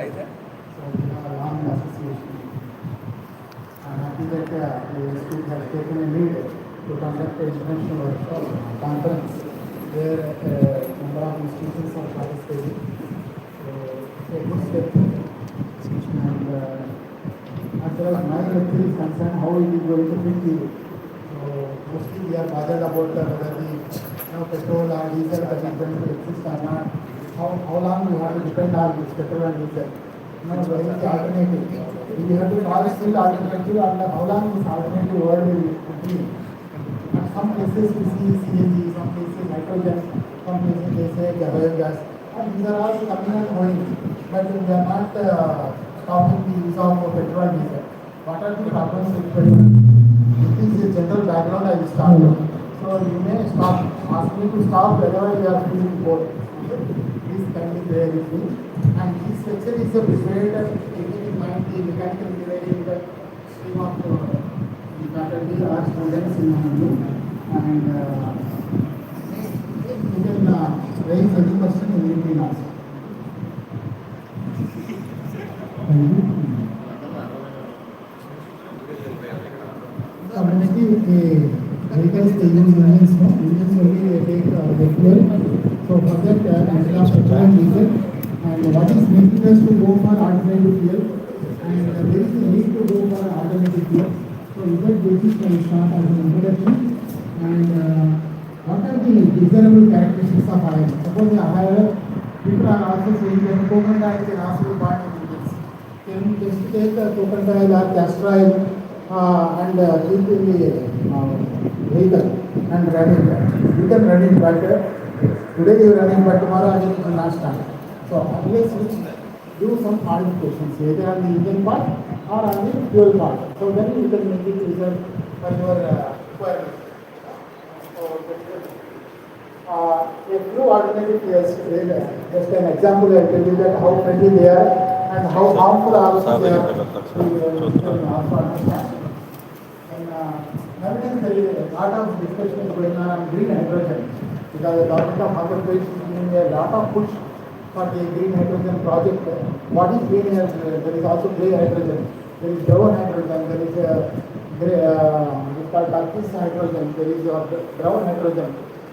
So we have a long association. I'm happy that the institute has taken a lead to conduct an international workshop conference where a number of institutions are participating. So it's a good step. And as far as my lecture is concerned, how it is going to fit you. So mostly we are bothered about whether the petrol or diesel that is going to exist or not. How long we have to depend on this petrol and diesel. What is the alternative? If we have to call it still alternative, and how long this alternative world will be? At some places we see CNG, some places nitrogen, some places they say biogas. And these are all coming and going. But we are not stopping the use of petrol and diesel. What are the problems with petrol? This is a general background I will start. So you may stop, ask me to stop wherever you are feeling bored. Please kindly bear with me. And this lecture is a prepared taking in mind the mechanical engineering stream of the faculty or students in Honolulu. And you can raise any question in between us. Mostly the vehicles they use engines, no? Engines only they take the fuel. So for that instead of petrol and diesel, and what is making us to go for alternative fuel, and there is a need to go for alternative fuel. So that basis can start as an introduction. And what are the desirable characteristics of iron? Suppose the iron, people are also saying that coconut oil can also be burned in engines. Can just take coconut oil or castor oil and keep in the vehicle and run it. You can run it, but today you run it, but tomorrow again it will not start. So unless we do some modifications, either on the engine part or on the fuel part, so then you can make it result for your requirement. So a few alternative fuels, just an example I tell you that how friendly they are and how harmful also they are. You can also understand. Nowadays there is a lot of discussion going on green hydrogen, because the government of Andhra Pradesh is giving a lot of push for the green hydrogen project. What is green hydrogen? There is also grey hydrogen, there is brown hydrogen, there is turquoise hydrogen, there is brown hydrogen,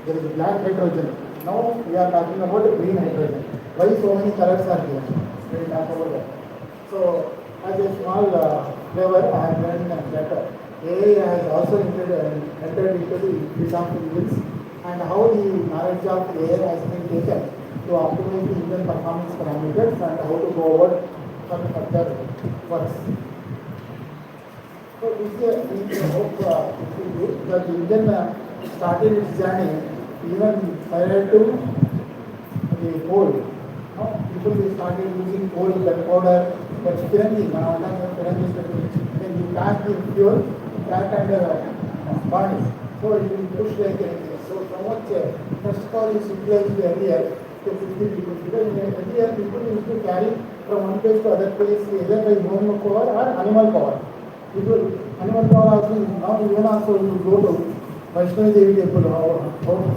there is black hydrogen. Now we are talking about green hydrogen. Why so many colors are here? We will talk about that. So as a small flavor, I have learned that AI has also entered into the field of engines, and how the knowledge of AI has been taken to optimize the engine performance parameters and how to go over for the further works. So this is a hope that the engine started its journey even prior to the coal. People they started using coal, gunpowder, but currently now when you pack the fuel, pack and burn it, so it will push like anything. So much first of all is utilized earlier to 50 people, because earlier people used to carry from one place to other place either by human power or animal power. Animal power also now even also you go to Vaishnavi Devi temple,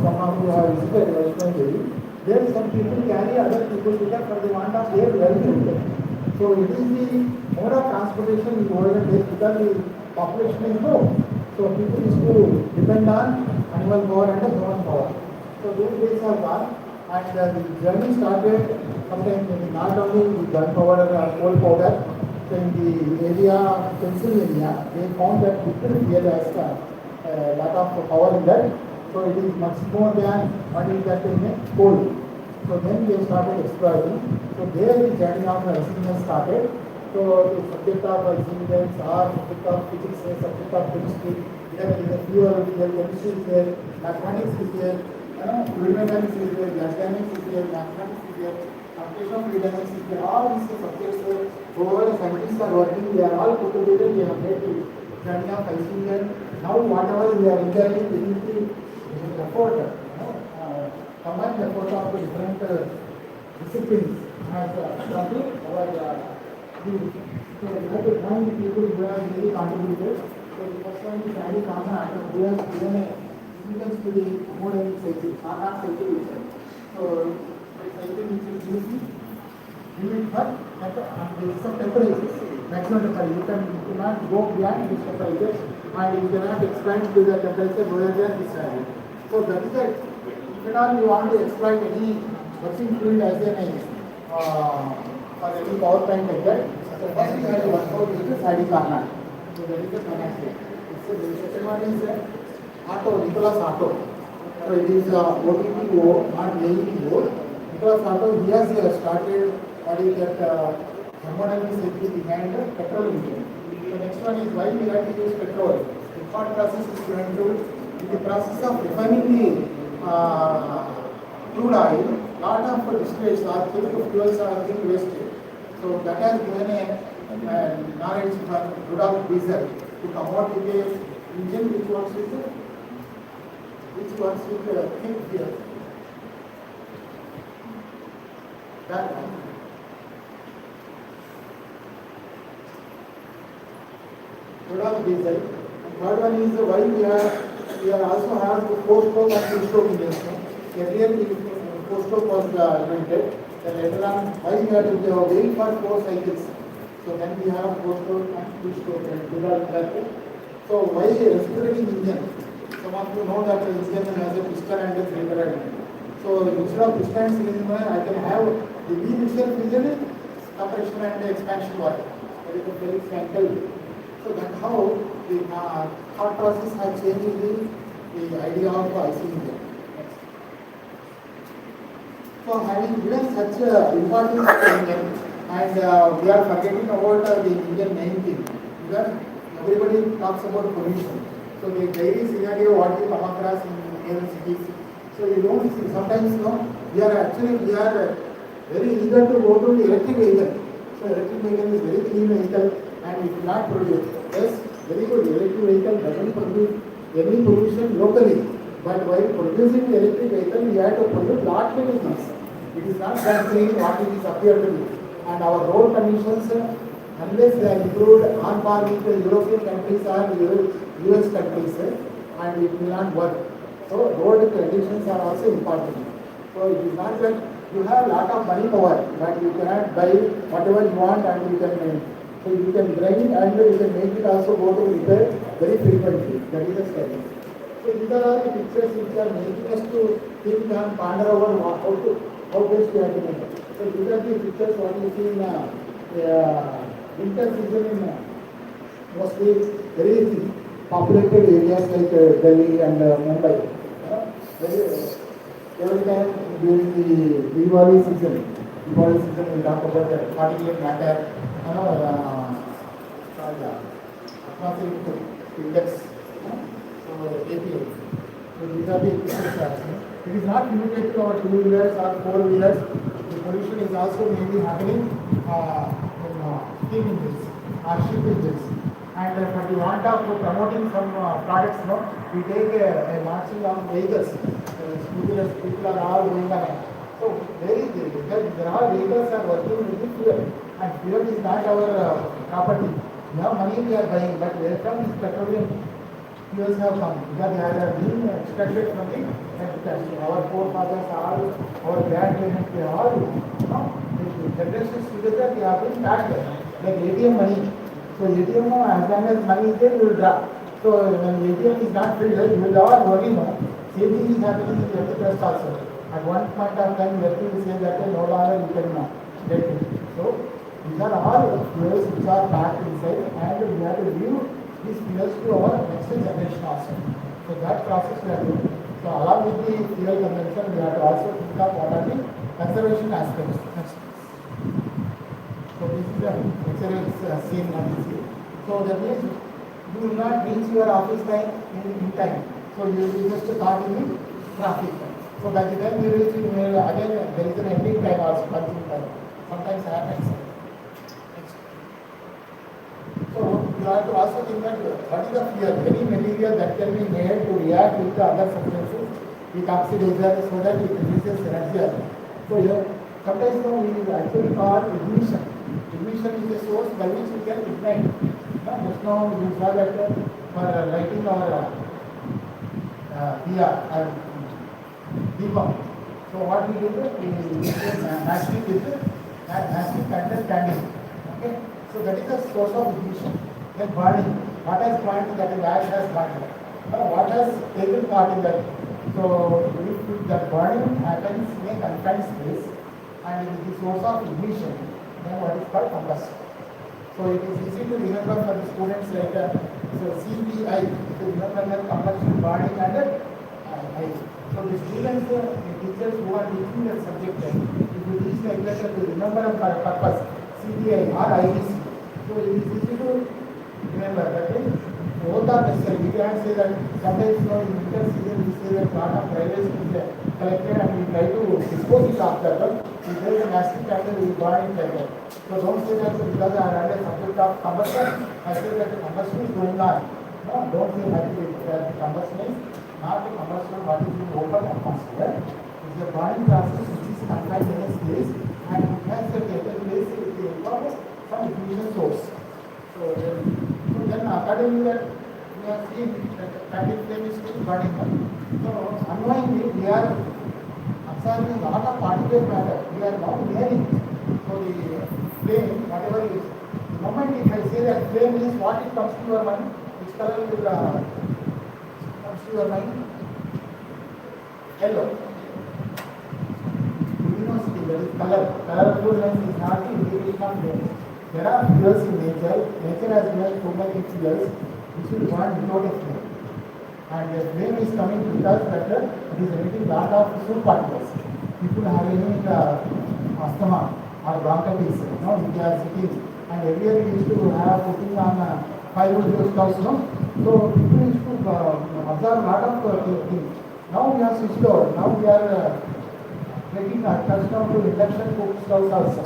somehow you have visited Vaishnavi Devi. There some people carry other people because for the want of their livelihood. So it is the mode of transportation in olden days because the population is low. So people used to depend on animal power and human power. So those days are gone, and the journey started sometimes not only with gunpowder or coal powder. So in the area of Pennsylvania, they found that people realized a lot of power in that. So it is much more than what is that in coal. So then they started exploiting. So there the journey of resilience started. So the subject of resilience or subject of physics, subject of chemistry, there is a fuel, chemistry is there, mathematics is there, fluid mechanics is there, gas dynamics is there, mathematics is there, computational fluid dynamics is there. All these subjects whoever scientists are working, they are all put together, they have made the journey of resilience. Now whatever we are enjoying, we need to effort, combine the effort of different disciplines as our view. So we have to find the people who have really contributed. So So the first one is Adi Kana, who has given a significance to the modern cycle, Kana cycle itself. So the cycle which is using limit for there is some temperatures, maximum temperature. You cannot go beyond this temperature and you cannot expand to the temperature lower than this value. So that is it. If at all you want to exploit any working fluid as an or any power plant like that, so first you have to work out with the Adi Kana. So that is the connection. So the second one is Auto, Nicholas Auto. So it is OTPO, not AEPO. Nicholas Auto, he has started what is that thermodynamic safety behind the petrol engine. The next one is why we have to use petrol. The third process is going to, in the process of refining the crude oil, lot of distillates or chemical fuels are being wasted. So that has given a knowledge for Rudolf Diesel to come out with a engine which works with thick fuel. That one. Rudolf Diesel. And third one is why we are also have 4-stroke and 2-stroke engines. Earlier the 4-stroke was invented. Then later on, why we have to wait for 4 cycles. So then we have 4-stroke and 2-stroke and Rudolf that. So why reciprocating engine? Some of you know that the engine has a piston and a cylinder. So instead of piston and cylinder, I can have the wheel itself is a compression and expansion water. That is a very simple. So that's how the thought process has changed the idea of IC engine. So having given such importance to the engine, and we are forgetting about the engine main thing, because everybody talks about pollution. So the daily scenario what you come across in cities. So you don't see, sometimes we are very eager to go to the electric vehicle. So electric vehicle is very clean vehicle and it will not produce. Yes, very good. Electric vehicle doesn't produce any pollution locally. But while producing the electric vehicle, we have to produce lot many things. It is not considering what it is appeared to be. And our road conditions, unless they are improved on par with the European countries or US countries, and it will not work. So road conditions are also important. So it is not that you have a lot of money power, but you cannot buy whatever you want and you can. So you can grind and you can make it also go to repair very frequently. That is the study. So these are all the pictures which are making us to think and ponder over how best we have to make it. So these are the pictures what you see in winter season in mostly very populated areas like Delhi and Mumbai. Every time during the Diwali season we talk about the particulate matter, atmospheric index, so API. So these are the pictures. It is not limited to our 2-wheelers or 4-wheelers. The pollution is also mainly happening in steam engines or ship engines. And for the want of promoting some products, we take a marching on vehicles. Scooters, people are all going on. So there are vehicles are working with the fuel, and fuel is not our property. We have money we are buying, but where from these petroleum fuels have come? Because they are being extracted from the agriculture. Our forefathers are, our grandparents, they are all, the generations together, they have been packed like ATM money. So ATM, as long as money is there, you will draw. So when ATM is not filled, you will all worry. Same thing is happening in the trust also. At one point of time, you will say that no longer you can get it. So these are all fuels which are packed inside, and we have to give these fuels to our next generation also. So that process we are doing. So along with the fuel consumption, we have to also think of what are the conservation aspects. Next. So this is the excellent scene on this. So that means you will not reach your office time in time. So you will just caught in the traffic. So by the time you reach, again there is an ending time also, punching time. Sometimes happens. Next. So you have to also think that what is the fuel? Any material that can be made to react with the other substances with oxidizer so that it releases energy. So sometimes we actually call ignition. Ignition is a source by which we can ignite. Just now you saw that for lighting our diya and deepam. So what we do is we match it with matching candle candle. Okay, so that is the source of ignition. Then burning. What has burned? That is ash has burned. What has taken part in that? So if that burning happens in a confined space and it is the source of ignition, then what is called combustion. So it is easy to remember for the students like so CPI, to remember the combustion, burning and I. So the students, the teachers who are teaching that subject, if you teach like that to remember a purpose, CPI or IBC, so it is easy to remember that both are necessary. We can't say that sometimes in winter season we say that lot of railways is collected and we try to dispose it after that. If there is a massive candle, we burn it like that. So don't say that because I read a subject of combustion, I say that the combustion is going on. No, don't say that the combustion is not the combustion what is in open atmosphere. It is a burning process which is confined in a space and it has a taken place with the help of some ignition source. So then accordingly that we have seen that candle flame is still burning up. So unknowingly we are absorbing a lot of particulate matter. We are not hearing. So the flame, whatever it is, the moment if I say that flame is what it comes to your mind, which color will comes to your mind? Yellow. Luminosity, that is color. Colorfulness is not the indication of flame. There are fuels in nature. Nature has made so many fuels which will burn without a flame. And the flame is coming because that it is emitting lot of soot particles. People having asthma or bronchitis, if they are sitting, and earlier we used to have cooking on firewood stoves, so people used to observe lot of things. Now we are switched over. Now we are getting touched on to induction cook stoves also.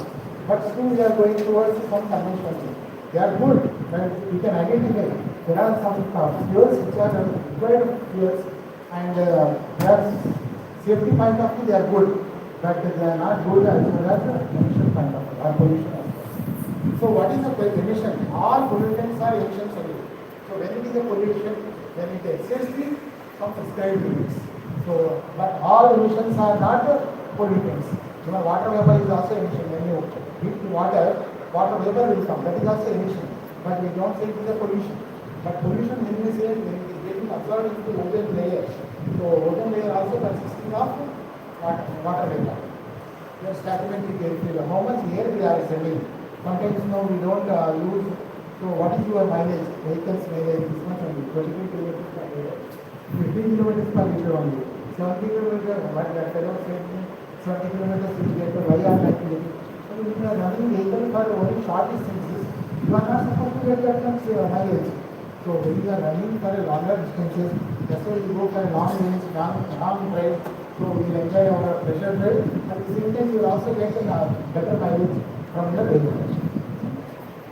But still we are going towards some conventional thing. They are good, but we can identify. There are some fuels which are required fuels and their safety point of view they are good, but they are not good as well as the emission point of view or pollution as well. So what is the emission? All pollutants are emissions only. So when it is a pollution, then it exceeds some prescribed limits. So, but all emissions are not pollutants. Water vapor is also emission. When you heat water vapor will come. That is also emission. But we don't say it is a pollution. But pollution when we say when it is getting absorbed into the ozone layer. So ozone layer also consisting of water vapor. Just documentary carefully how much air we are sending. Sometimes we don't use. So what is your mileage? Vehicles mileage this much only 22 kilometers per liter. 15 kilometers per liter only. 70 kilometers. What that fellow said me 70 kilometers will get to why are like this. So if you are running vehicle for only short distances, you are not supposed to get that much mileage. So when you are running for a longer distances, that's why you go for a long range, long drive. So we will enjoy our pressure drive. At the same time, you will also get a better mileage from your vehicle.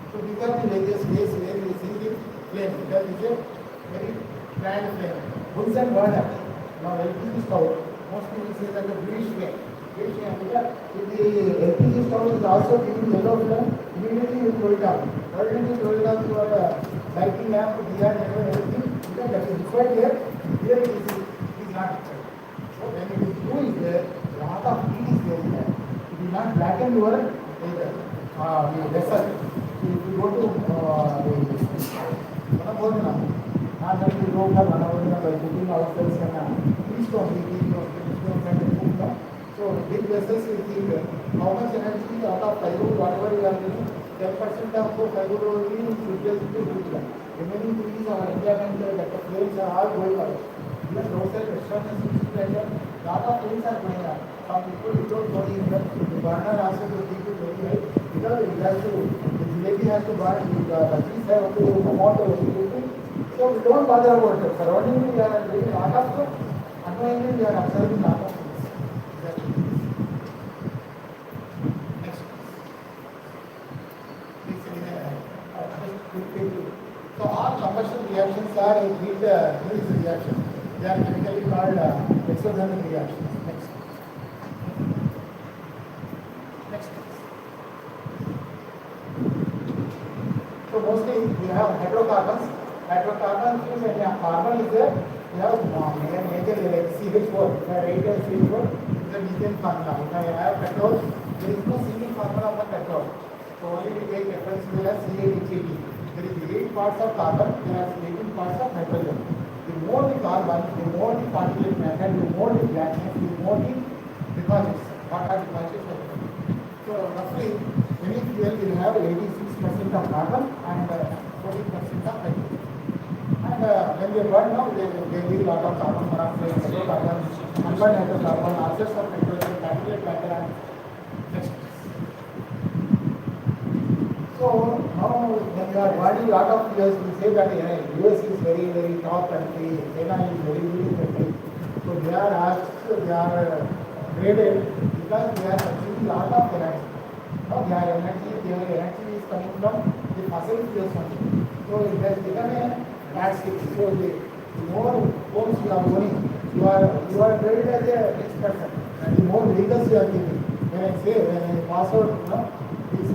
So these are the various ways where we see the flame. That is a very grand flame. Bunsen burner. Now LPG stove. Mostly we say that the bluish flame. Bluish flame. If the LPG stove is also giving yellow flame, immediately you throw it out. Already you throw it out to a lighting lamp, DR, everything. Because that is required here. Here it is not required. So when it is blue is there, a lot of heat is there. It will not blacken your vessel. So if you go to Manabodhana, not that we go for Manabodhana by cooking ourselves and keystone, we keep keystone and cook. So big vessels we keep how much energy out of firewood, whatever we are using, 10% of firewood only replace into wood. Remaining things our enjoyment that the flames are all going out. Even roadside restaurants like that, lot of things are going on. Some people without knowing that the burner also to keep it very high because it has to, the jalebi has to burn, the cheese have to come out of the. So we don't bother about it. Surrounding we are doing a lot of unknowingly we are observing a lot of things. Next. So all combustion reactions are a heat release reaction. They are chemically called exothermic reactions. Next. Next. So mostly we have hydrocarbons. Hydrocarbon is when a carbon is there, we have major like CH4. If I write as CH4, it's a methane formula. If I have petrol, there is no single formula for petrol. So only we take reference to the CH8. There is 8 parts of carbon, there are 18 parts of hydrogen. The more the carbon, the more the particulate matter, the more the gases, the more the deposits. What are deposits? So roughly, any fuel will have 86% of carbon and 14% of hydrogen. And when they burn now, they leave a lot of carbon monoxide, hydrocarbon, unburned hydrocarbon, excess of hydrogen, particulate matter, and next. So now when you are burning a lot of fuels, we say that US is very, very top country, China is very, very country. So they are asked, they are graded because they are consuming a lot of energy. Now their energy is coming from the fossil fuels only. So it has become a bad stick. So the more homes you are owning, you are graded as a rich person. And the more vehicles you are keeping. When I pass out, this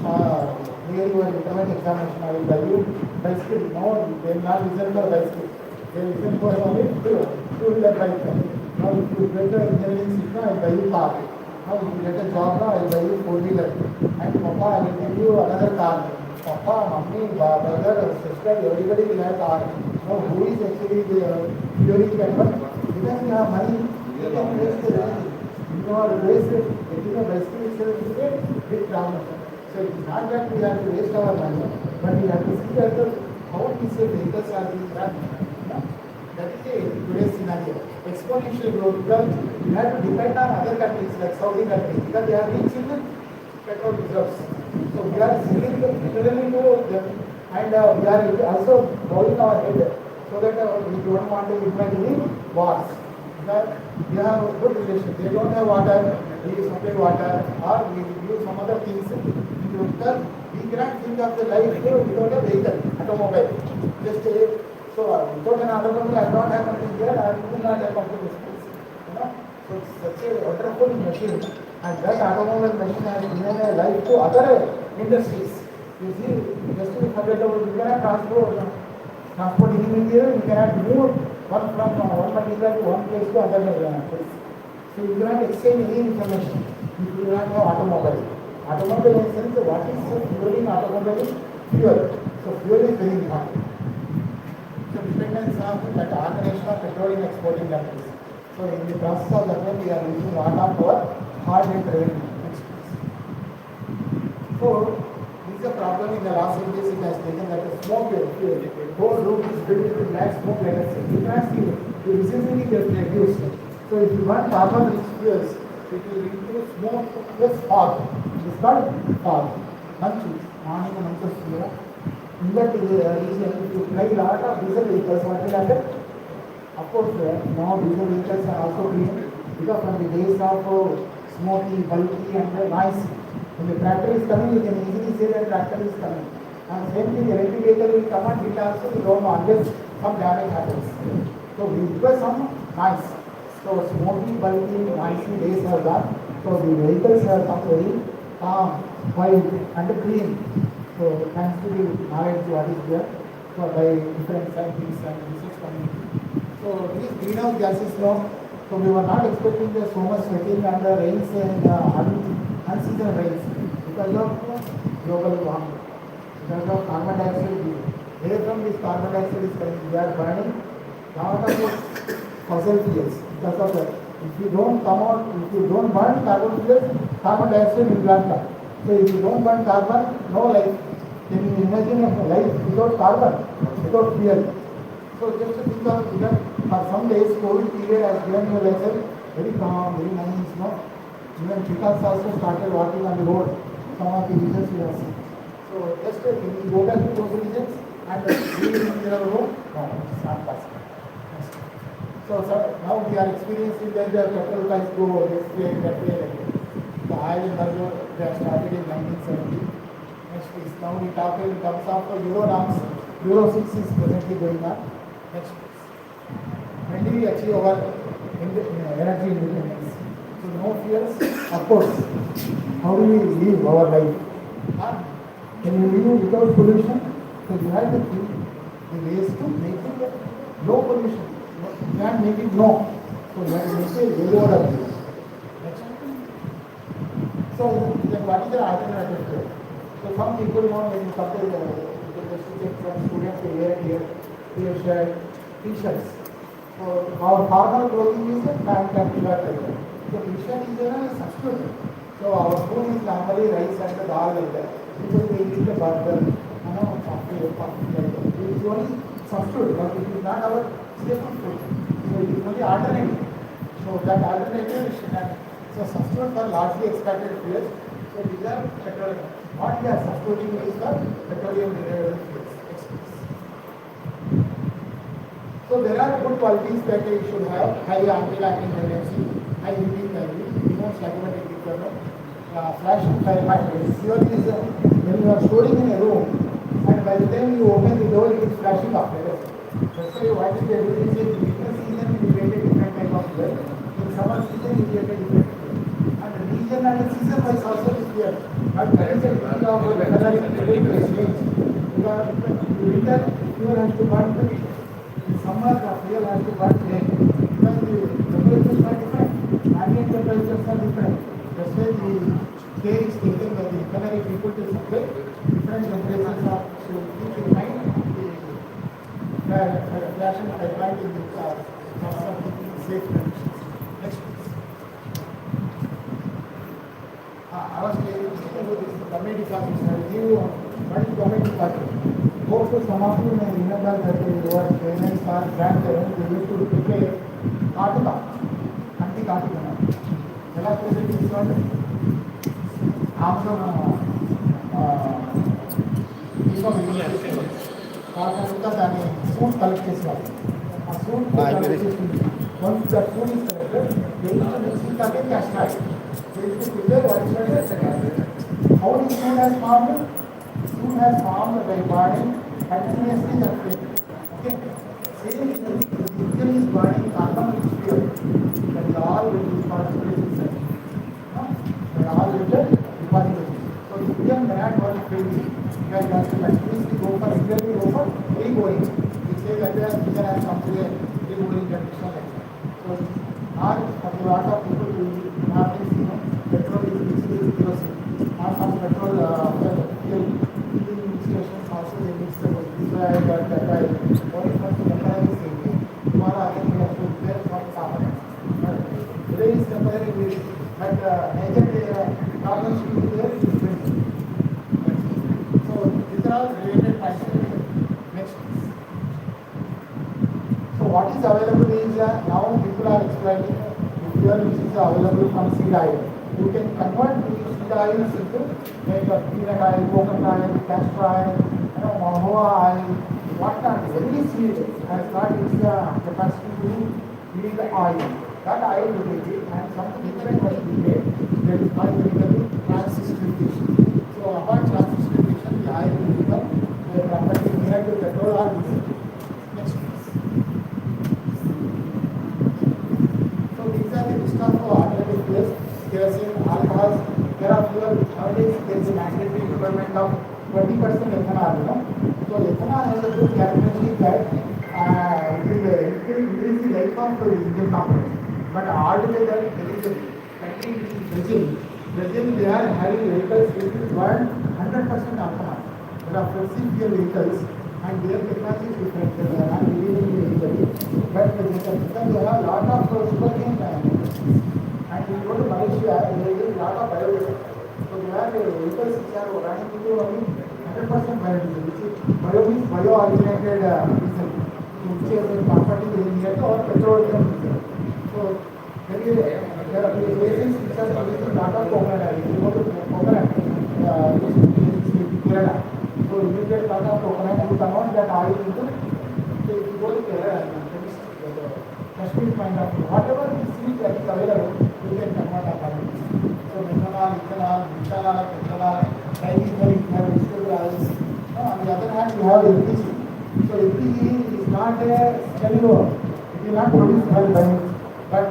near your internet examination, I will tell you bicycle. No, they will not listen for bicycle. They listen for only two-wheeler bike. Now if you get the engineering seat, I will buy you car. Now if you get a job, I will buy you four-wheeler. And Papa, I will give you another car. Papa, Mummy, brother, sister, everybody will have car. Now who is actually the theory member? Because you have money, you can waste the money. You know, waste it. Getting a bicycle itself is a big problem. So it is not that we have to waste our money, but we have to see that how these vehicles are being run. That is today's scenario. Exponential growth because we have to depend on other countries like Saudi countries because they are rich in petrol reserves. So we are selling literally to them and we are also bowing our head so that we don't want to invite any wars. Because we have a good relation. They don't have water, we supply water or we use some other things. Because we cannot think of the life without a vehicle, automobile. Just so without an automobile, I don't have something there, I will not have something to space. So it's such a wonderful machine, and that automobile machine has given a life to other industries. You see, just to forget about you cannot transport in India, you cannot move from one particular to one place to other place. So you cannot exchange any information if you do not have automobile. Automobile in the sense, what is fuel in automobile is fuel. So fuel is very important. So dependence on that organization of petroleum exporting countries. So in the process of that one, we are using a lot of our hard rate revenue. So this is a problem in the last centuries. It has taken that the smoke fuel. Whole room is filled with black smoke, let us say. You cannot see it. The visibility gets reduced. So if you want carbon rich fuels, it will reduce smoke plus fog. It is called fog. Months, morning and months. In that region, if you fly a lot of diesel vehicles, what will happen? Of course, now diesel vehicles are also clean because from the days of smoky, bulky and noisy. When the tractor is coming, you can easily say that tractor is coming. And same thing, the electric vehicle will come and hit also, you don't know unless some damage happens. So we require some noise. So smoky, bulky, noisy days are gone. So the vehicles have come very calm, quiet and clean. So thanks to the knowledge what is there by different scientists and research community. So these greenhouse gases now, so we were not expecting the so much sweating and the rains and unseasonal rains because of global warming. Because of carbon dioxide, where from this carbon dioxide is coming, we are burning lot of fossil fuels. Because of that, if you don't burn carbon fuels, carbon dioxide will not come. So if you don't burn carbon, no life. Can you imagine a life without carbon, without fuel? So just to think of even for some days, COVID period has given you like very calm, very nice, no? Even Vikas also started walking on the road. Some of the regions we have seen. So just can we go back to those regions and be in your room? No, it's not possible. So now we are experiencing that the petrol price go this way, that way, like that. The oil and oil they have started in 1970. Next is now we talk in terms of Euro norms. Euro 6 is presently going on. Next is when do we achieve our energy independence? So no fears, of course. How do we live our life? Can you live without pollution? So you have to think the ways to make it low pollution. You can't make it no. So you have to make it lower of this. So then what is the alternative to it? So some people when you compare the students from students to wear shirt, t-shirts. So our formal clothing is a pant and t-shirt like that. So t-shirt is a substitute. So our food is normally rice and dal like that. Because they eat the burger, coffee like that. It is only substitute, but it is not our staple food. So it is only alternative. So that alternative is so substitute for largely extracted fuels. So these are petroleum. What we are substituting is the petroleum derived fuels. So there are good qualities that you should have: high anti-lacking tendency, high heating value, remote cybernetic requirement, flashing fire batteries. Here is when you are storing in a room, and by the time you open the door, it is flashing up. That's why what is the doing is in winter season you get a different type of fuel. In summer season you get a different fuel. And the region and the season wise also is clear. But that is a thing of veterinary exchange. Because in winter fuel has to burn quick. In summer the fuel has to burn late. Because the temperatures are different. Ambient temperatures are different. That's why the care is taken by the veterinary people to supply different temperatures of. So keep in mind the fashion pipeline in the safe conditions. Next please. I was saying about this community farming. I will give you one community farming. Most of some of you may remember that your parents or grandparents they used to prepare kaatuka, anti-kaatuka. ఎలా prepare చేసుకోండి ఆమ్లం కాకుండా దాన్ని suit collect చేసేవాళ్ళు ఆ soot collect చేసింది once the soot is collected they use to mix it again castor oil they use to prepare what is called as how this food has formed? Food has formed by burning continuously the flame. Okay, same the fuel is burning carbon is fuel. That is all will be deposited inside. They all will be deposited. So the fuel cannot burn freely. Because it has to continuously go for regularly go for re-boiling. We say that the fuel has come to a re-boiling condition like that. So a lot of people will have this, petrol is mixed with kerosene. Or some petrol fuel filling stations also they mix the that I only for the temporary safety. Tomorrow again we have to prepare for carbon. But today is temporary, but major carbon should be there in 20. So these are all related points. Next. So what is available is now people are explaining the fuel which is available from seed oil. You can convert the seed oils into like peanut oil, coconut oil, castor oil, mohoa oil, whatnot. Every seed has got its capacity to yield oil. That oil will be made and something different must be made. That is called transesterification. So upon transesterification, the oil will become a property near to petrol or diesel. Next please. So these are the list of alternative fuels. Kerosene, alcohols. There are fuel nowadays there is a mandatory requirement of 20% ethanol. So ethanol has a good characteristic that it will increase the life of the engine component. But altogether there is a country which is Brazil. Brazil they are having vehicles which will burn 100% ethanol. There are fossil fuel vehicles and their technology is different. They are not believing in anybody. But because they have a lot of sugarcane and we go to Malaysia, they use a lot of biodiesel. So they have vehicles which are running into only 100% biodiesel, which is bio-originated diesel, which is converting to near to or petroleum diesel. So there are places which are using a lot of coconut oil. If you go to coconut, Kerala, so you get a lot of coconut, you convert that oil into, so if you go to Kerala, Kashmir kind of, whatever you see that is available, you can convert accordingly. So methanol, ethanol, butane, ethanol, trimethyl, you have vegetable oils. On the other hand, you have LPG. So LPG is not a steady work. It will not produce well by it. But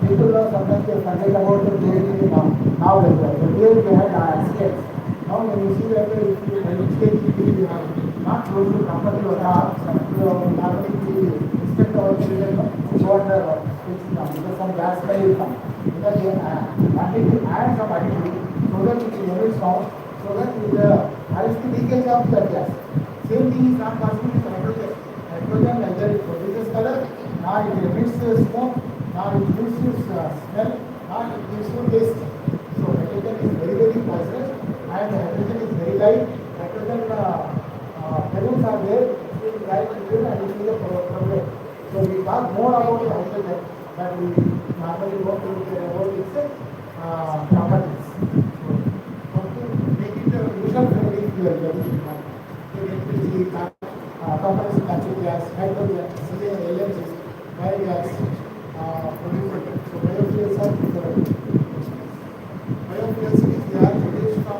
people sometimes they forget about the dairy now like that. The day we had accidents. Now when you see that which stage you have not close to property or not. So normally we expect our children to go under because some gas smell will come. Because they wanted to add some additive so that it will emit sound, so that it arrest the leakage of the gas. Same thing is not possible with hydrogen. Hydrogen neither it produces color, nor it emits smoke, nor it gives you smell, nor it gives you taste. So hydrogen is very poisonous, and hydrogen is very light. Hydrogen balloons are there, it will light and it is a problem. So we talk more about the hydrogen that we normally work about its properties. So to make it a user-friendly fuel, electricity, compressed natural gas, hydrogen, LNG, biogas, produced. So biofuels are preferred. Biofuels, if they are produced from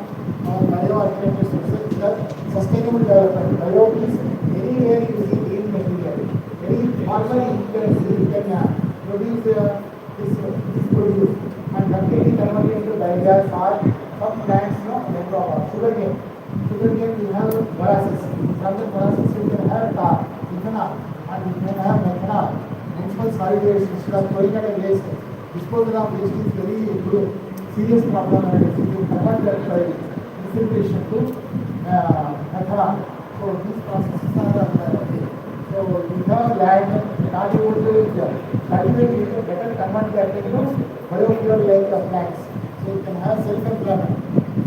bioalternative sources, the sustainable development. Bio means anywhere using green material. Any farmer you can produce this produce, and that can be converted into biogas or some plants, like sugarcane. Sugarcane we have molasses. From the molasses we can have tar, ethanol, and we can have methanol. Municipal solid waste instead of throwing at a waste. Disposal of waste is very good, serious problem, and if you convert that by incineration to methanol. So these processes are okay. So we have land, not able to cultivate it, better convert that into biofuel like plants. So you can have self-employment.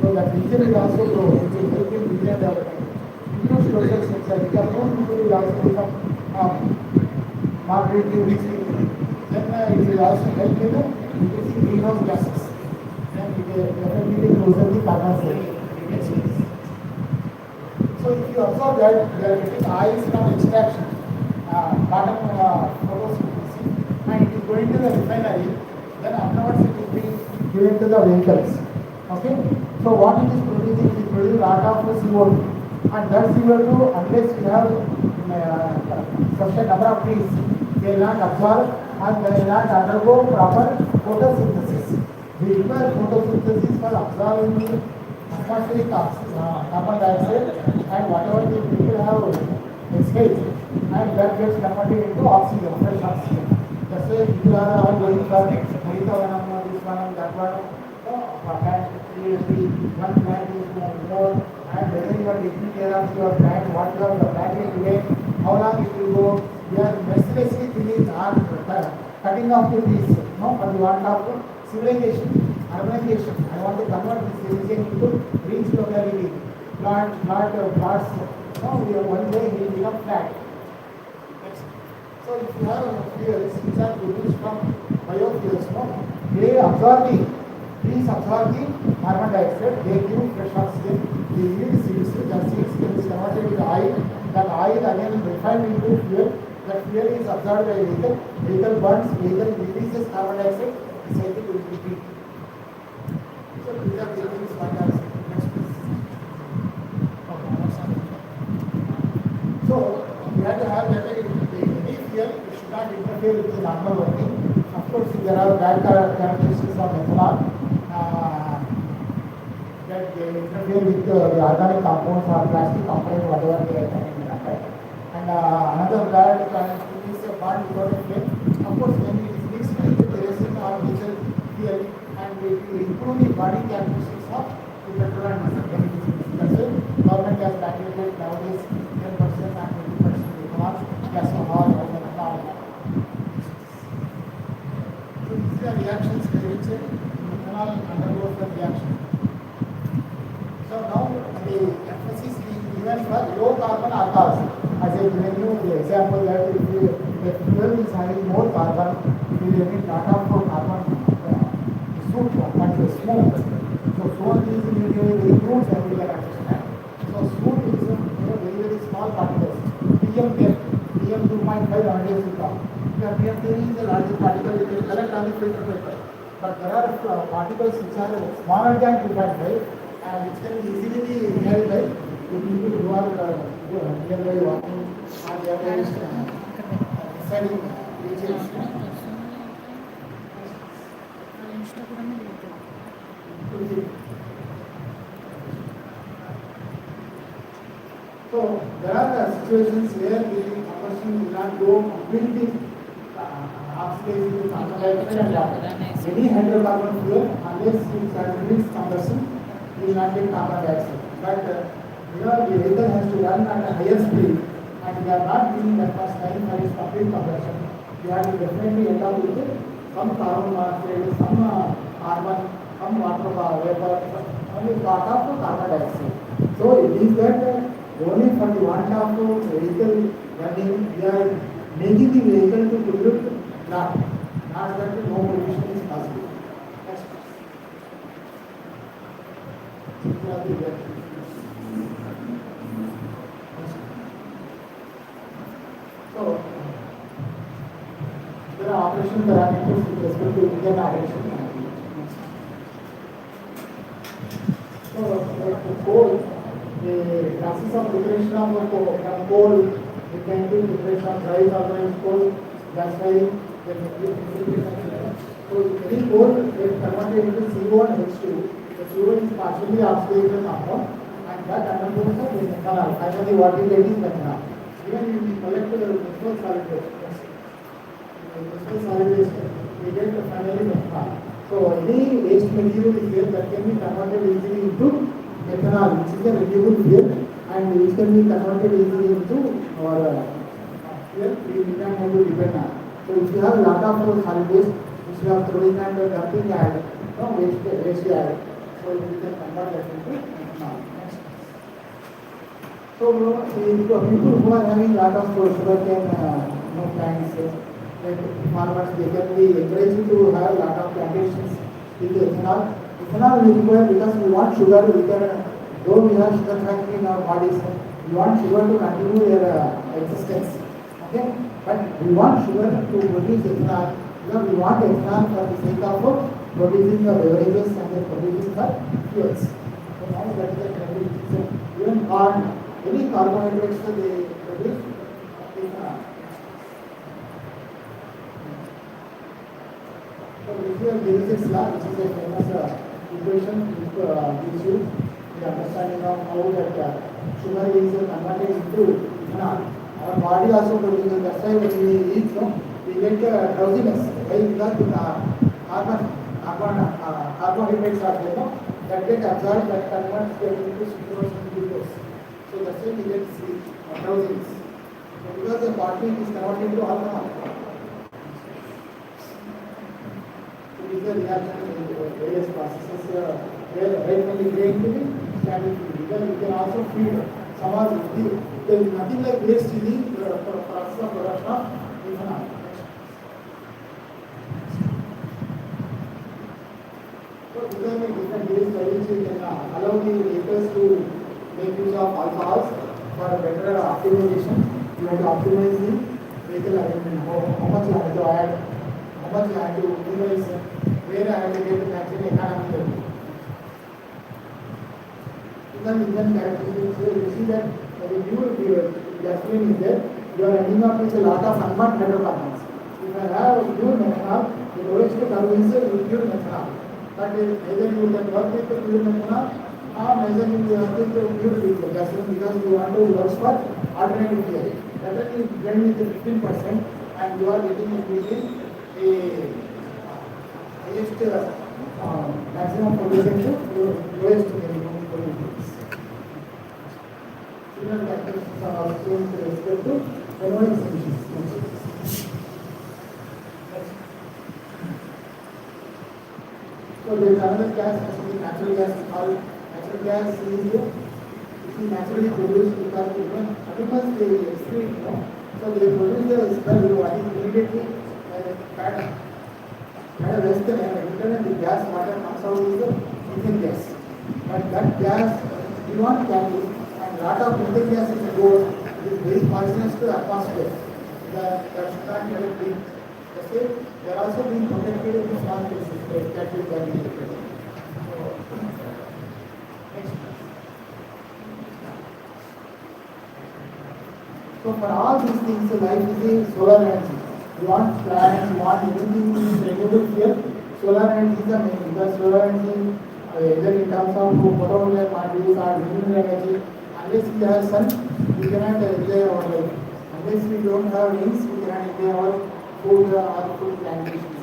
So that region will also grow, it will help in region development. Include social sector, because more people will also become moderately rich people. Then it will also help in reducing greenhouse gases. Then it will definitely closer the carbon cycle. So if you observe that they are getting oils from extraction, bottom photosynthesis, and it is going to the refinery, then afterwards it will be given to the vehicles. Okay? So what it is producing? It is producing a lot of CO2, and that CO2, unless you have sufficient number of trees, they will not absorb and they will not undergo proper photosynthesis. We require photosynthesis for absorbing atmospheric carbon dioxide and whatever the people have exhaled, and that gets converted into oxygen, fresh oxygen. That's why people are all going for Haritavanam, this one, that one. One plant is more, and whether you are taking care of your plant, what you are planting today, how long it will go. We are mercilessly killing or cutting off the trees, for the want of civilization, urbanization. I want to convert this region into rich locality, plots. One day it will become flat. So if you have fuels which are produced from biofuels, they absorb the trees absorb the carbon dioxide, they give fresh oxygen, they yield seeds, that seeds can be converted into oil, that oil again refined into fuel, that fuel is absorbed by vehicle burns, vehicle releases carbon dioxide, the cycle will repeat. So these are the things what are next please. So we have to have that any fuel, it should not interfere with the normal working. Of course, there are bad characteristics of methanol. That they interfere with the organic compounds or plastic compounds, whatever they are coming in. And another bad characteristic is a bond without a flame. Of course, when it is mixed with the kerosene or diesel fuel, and it will improve the body characteristics of the petrol and diesel. That's why government has mandated nowadays 10% and 20% ethanol, gasohol, and methanol. So these are reactions by which methanol undergoes the reaction. So now the emphasis is given for low carbon alcohols. As I given you the example that if the fuel is having more carbon, it will emit lot of carbon soot and smoke. So smoke is very huge and we can understand. So smoke is very small particles. PM10, PM2.5 nowadays we talk. PM10 is the largest particle it will collect on the filter paper. But there are particles which are smaller than 2.5. And it can easily be inhaled by the people who are nearby walking or they are studying regions. So there are situations where the person will not go completely oxidize into carbon dioxide and any hydrocarbon fuel unless it contributes combustion, you will not get carbon dioxide. But the vehicle has to run at a higher speed and we are not giving that much time for its complete combustion. You have to definitely end up with some carbon monoxide, some carbon, some water vapor, only part of carbon dioxide. So it is that only for the want of vehicle running, we are making the vehicle to pollute not that no pollution is possible. Next. So, there are operation parameters with respect to engine operation. So, the coal, the process of preparation of coal, we can do preparation of dry carbonized coal, gas firing, then so any coal is converted into CO and H2. The CO is partially oxidized compound and that undergoes the methanol. Finally, what we get is methanol. Even if we collect the municipal solid waste, we get finally methanol. So any waste material is there that can be converted easily into methanol, which is a renewable fuel, and which can be converted easily into our fuel. We can have to depend on. So if you have a lot of solid waste, instead of throwing and dumping add, waste add. So you can convert that into methanol. Next. So people who are having lot of sugarcane plants, like farmers, they can be encouraged to have lot of plantations with ethanol. Ethanol we require because we want sugar. We can, though we have sugar factory in our bodies, we want sugar to continue their existence. Okay, but we want sugar to produce ethanol because we want ethanol for the sake of producing the beverages and then producing the fuels. So now that is the trend. Even corn, any carbohydrates they produce ethanol. So here Gillis's law, which is a famous equation which you the understanding of how that sugar is converted into ethanol. Our body also produces. That's why when we eat, we get drowsiness. Why? Because carbohydrates are there, that get absorbed, that converts into sucrose and glucose. So that's why we get sleep, drowsiness. So because the body is converted into alcohol. So these are reactions in various processes right from the grain to the standing food. Because we can also feed some of the, there is nothing like waste in the process of production of ethanol. So these are the different ways by which we can allow the vehicles to make use of alcohols for better optimization. You have to optimize the vehicle arrangement, how much you have to add, how much you have to minimize, where I have to get the maximum economy. Engine characteristics, you see that the pure gasoline is there, you are ending up with a lot of unburnt hydrocarbons. If I have pure methanol, the lowest curve is pure methanol. But either you can work with the pure methanol or either you will work with the pure gasoline because you want to work for alternative fuel. That is you blend with 15% and you are getting a highest maximum pollution to lowest minimum pollution. Similar characteristics are also with respect to NOx emissions. So there is another gas, actually natural gas called natural gas is naturally produced because animals they excrete, so they produce the smell what is immediately bad waste and the gas water comes out is the methane gas. But that gas we want carry and lot of methane gas is goes, it is very poisonous to the atmosphere. That should not get breathed. They are also being protected in the small places that will be regulated. So for all these things, life is a solar energy. You want plants, you want anything renewable fuel, solar energy is the main. Because solar energy, either in terms of photovoltaic modules or renewable energy, unless we have sun, we cannot enjoy our life. Unless we don't have means, we cannot enjoy our food or food plantations.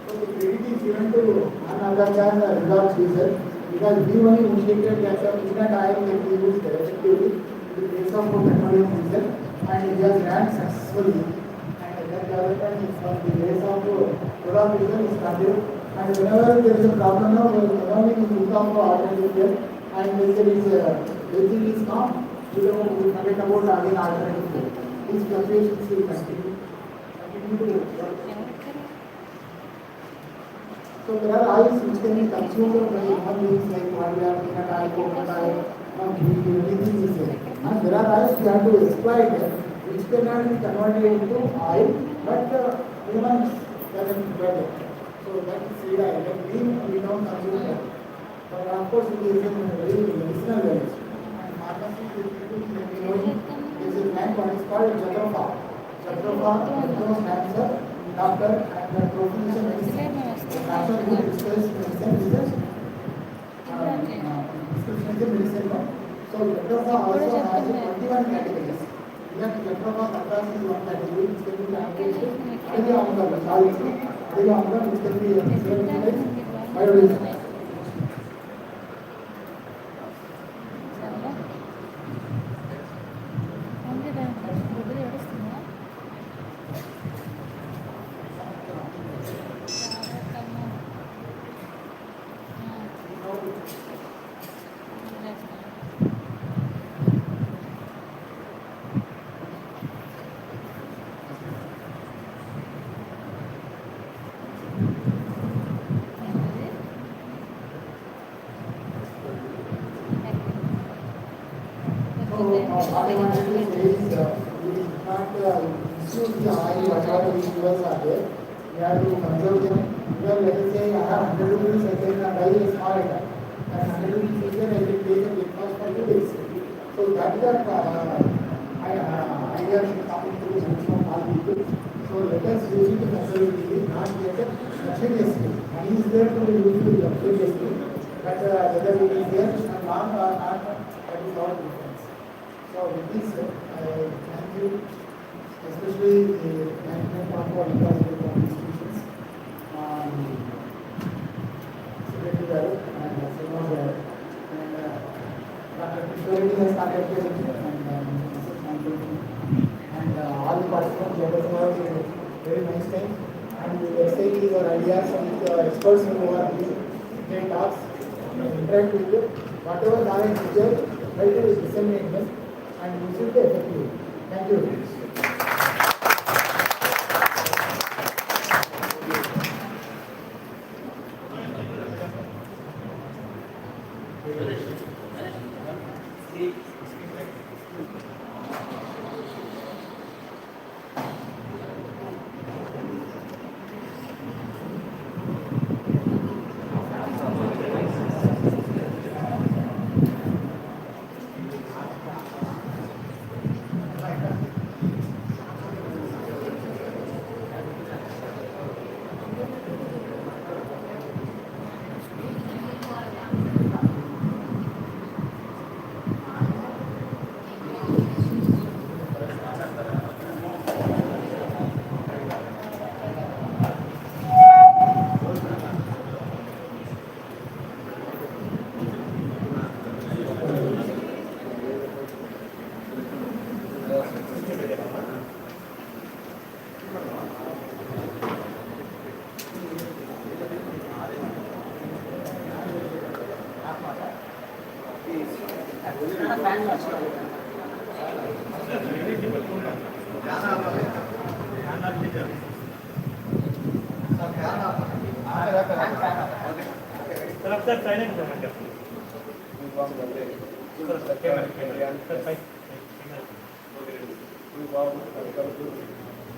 So the credit is given to none other than the Vikas user, because we only initiated that peanut oil can be used effectively in the case of petroleum diesel, and it has ran successfully. And that development is from the base of solar diesel is started. And whenever there is a problem now, we only think of alternative fuel, and if there is everything is not, we don't forget about having alternative fuel. These fluctuations will continue to work. So there are oils which can be consumed by human beings like peanut oil, coconut oil, everything is there. And there are oils we have to exploit which cannot be converted into oil, but humans doesn't get it. So that is seed oil. Like we don't consume that. But of course it is in very medicinal values. And pharmacy people may be knowing there is a plant what is called jatropha. Jatropha knows cancer, doctor and professional medicine. Doctor who discusses medicine research, medicine. So jatropha also has 21 categories. That jatropha contrast is one category which can be applied. Maybe on the solid, maybe on the which can be utilized biodiesel. What I wanted to say is, we not misuse the oil, whatever the fuels are there. We have to conserve them. Because let us say I have 100 rupees, I can buy a small item. And 100 rupees chicken, I will take a breakfast for 2 days. So that is the idea should come into the minds of all people. So let us use it conservatively, not get it luxuriously. Money is there to be used luxuriously. But whether it is there and not or not, that is all different. So with this, I thank you, especially the management of our institutions, Secretary Garu and Sima Garu, and Dr. Kishore has started presenting, and all the participants. Let us have a very nice time, and we will exchange your ideas with experts who are giving great talks, interact with you. Whatever knowledge is there, try to disseminate them and use it effectively. Thank you.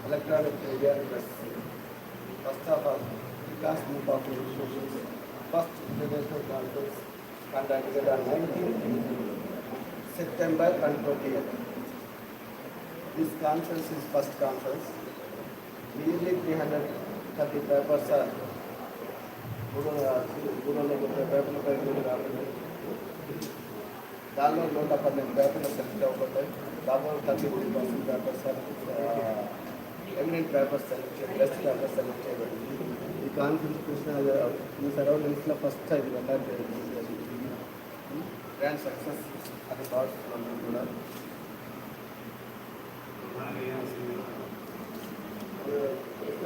Electronic media press. First of all, Vikas group of institutions, first international conference conducted on 19th September and 20th. This conference is first conference. Nearly 330 papers are 330 పేపర్ల పైన రాబోతుంది. దానిలో 112 పేపర్లు select అవ్వబడ్డాయి. దాదాపు 33% papers eminent papers select చేయాలి, best papers select చేయబడింది. ఈ conference Krishna ఈ సరౌండింగ్స్లో ఫస్ట్ టైం కండక్ట్ చేయడం జరిగింది. గ్రాండ్ సక్సెస్ అది భావిస్తున్నాం కూడా.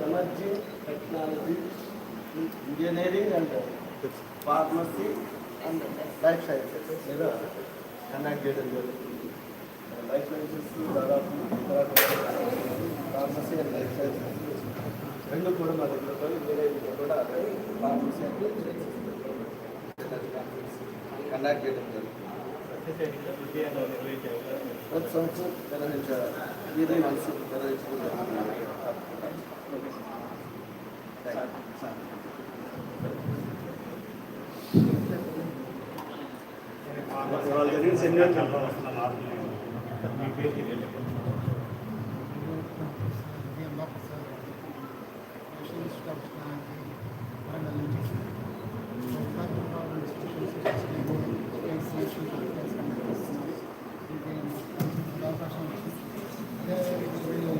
Energy, technology, engineering and pharmacy and life sciences మీద కండక్ట్ చేయడం జరుగుతుంది. లైఫ్ సైన్సెస్ దాదాపు ఫార్మసీ అండ్ లైఫ్ సైన్సెస్ రెండు కూడా మా దగ్గరతో ఇంజనీరింగ్ కూడా pharmacy and life sciences conduct చేయడం జరుగుతుంది. ప్రతి సంవత్సరం నిర్వహించారు. ఇది మనసు నిర్వహించుకుంటారు.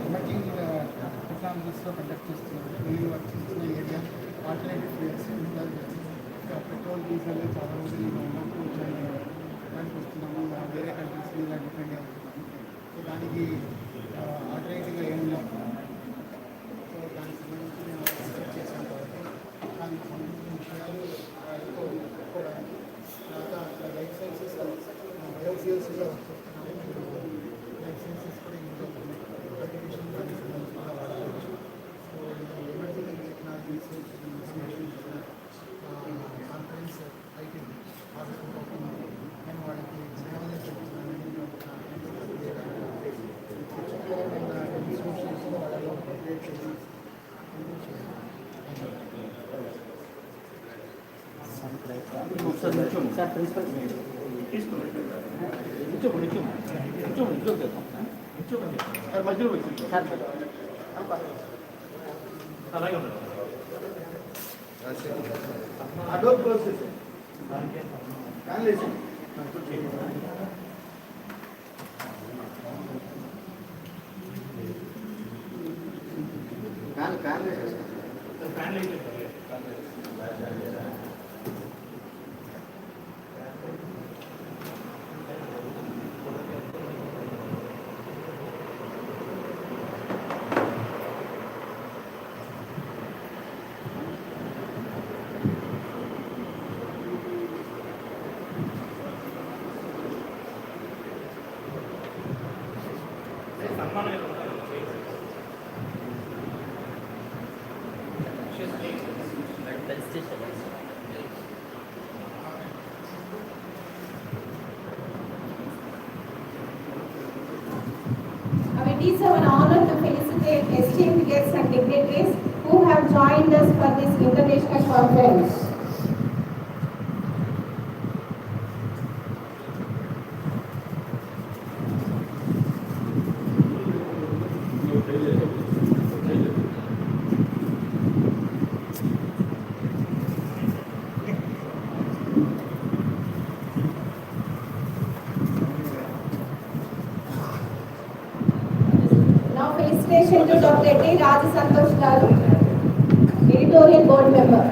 ఎమర్జింగ్ టెక్నాలజీస్లో కండక్ట్ చేస్తున్నారు. వీళ్ళు వచ్చిన area alternative fuels petrol, diesel చాలా రోజులు ఉన్నప్పుడు దానికి వస్తున్నాము. వేరే కంట్రీస్ మీద డిపెండ్ అవుతున్నాము. సో దానికి ఆల్టర్నేటివ్గా ఏం లేదు. సో దానికి సంబంధించి నేను రీసెర్చ్ చేశాను కాబట్టి దానికి సంబంధించిన విషయాలు తెలుసుకోవడానికి తర్వాత లైఫ్ సైన్సెస్ బయోఫ్యూల్స్గా వస్తున్నాము. లైఫ్ సైన్సెస్ కూడా ఇందులో అప్లికేషన్ దానికి సంబంధించి కూడా వాడవచ్చు. So emerging technologies conference IT ఆడుకుంటున్నాను. నేను వాళ్ళకి సేవలు చెప్తున్నాను. ఇన్స్టిట్యూషన్స్లో వాళ్ళలో అప్డేట్ చేసి సార్ ప్రిన్సిపల్ అలాగే అడోబ్ ప్రాసెస్ కాన్లేషన్ It is our honor to felicitate esteemed guests and dignitaries who have joined us for this international conference. Now felicitation to Dr. D. Raja Santosh Garu, editorial board member.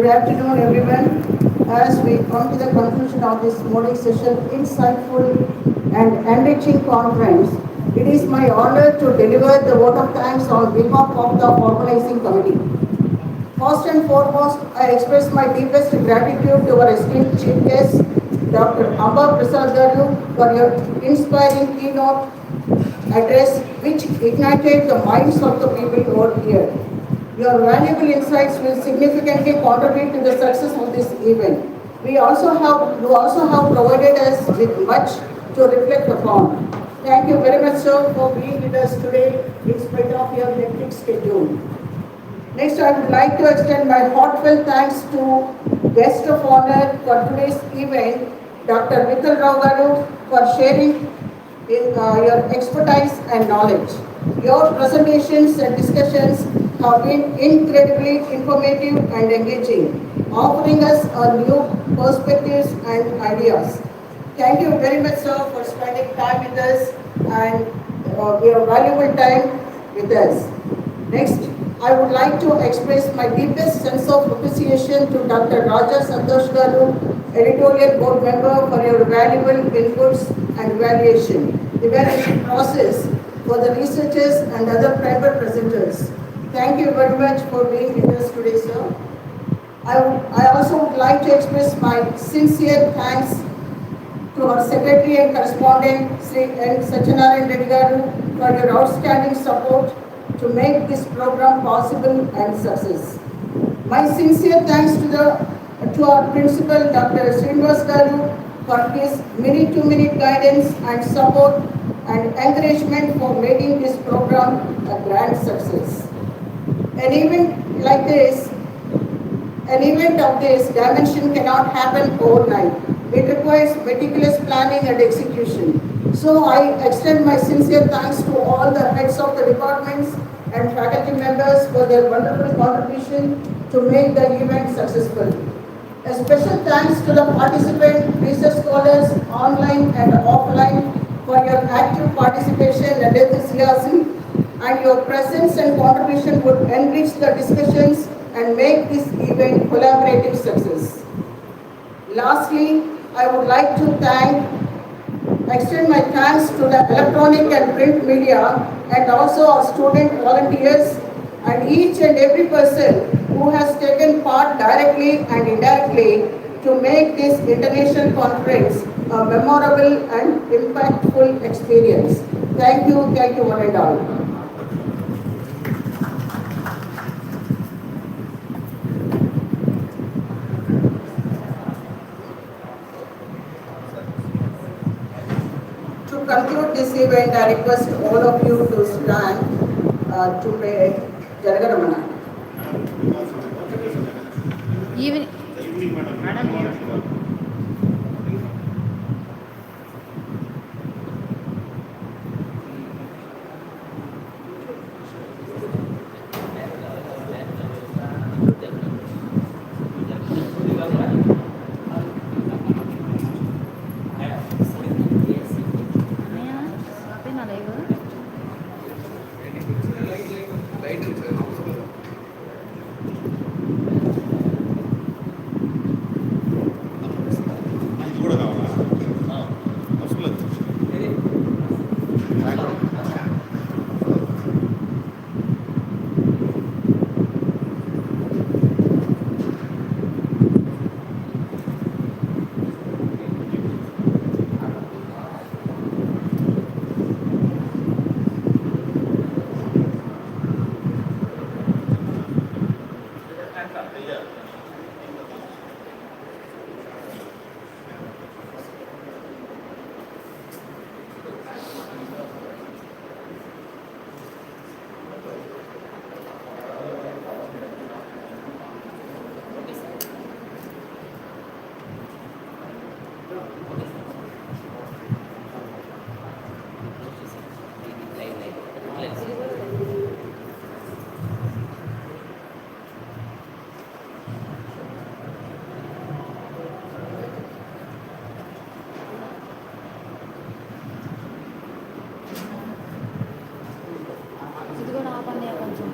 Good afternoon, everyone. As we come to the conclusion of this morning session, insightful and enriching conference, it is my honor to deliver the vote of thanks on behalf of the organizing committee. First and foremost, I express my deepest gratitude to our esteemed chief guest, Dr. Amba Prasad Garu, for your inspiring keynote address which ignited the minds of the people over here. Your valuable insights will significantly contribute to the success of this event. You also have provided us with much to reflect upon. Thank you very much, sir, for being with us today in spite of your hectic schedule. Next, I would like to extend my heartfelt thanks to guest of honor for today's event, Dr. Vikas Garu, for sharing your expertise and knowledge. Your presentations and discussions have been incredibly informative and engaging, offering us new perspectives and ideas. Thank you very much, sir, for spending time with us and your valuable time with us. Next, I would like to express my deepest sense of appreciation to Dr. Raja Santosh Garu, editorial board member, for your valuable inputs and evaluation process for the researchers and other private presenters. Thank you very much for being with us today, sir. I also would like to express my sincere thanks to our secretary and correspondent, Sri N. Satyanarayan Reddy Garu, for your outstanding support to make this program possible and success. My sincere thanks to our principal, Dr. Srinivas Garu, for his minute-to-minute guidance and support and encouragement for making this program a grand success. An event of this dimension cannot happen overnight. It requires meticulous planning and execution. So I extend my sincere thanks to all the heads of the departments and faculty members for their wonderful contribution to make the event successful. A special thanks to the participant research scholars online and offline for your active participation and enthusiasm, and your presence and contribution would enrich the discussions and make this event collaborative success. Lastly, I would like to extend my thanks to the electronic and print media and also our student volunteers and each and every person who has taken part directly and indirectly to make this international conference a memorable and impactful experience. Thank you one and all. To conclude this event, I request all of you to stand to pray Janaganamana. ఇది కూడా ఆపండి కొంచెం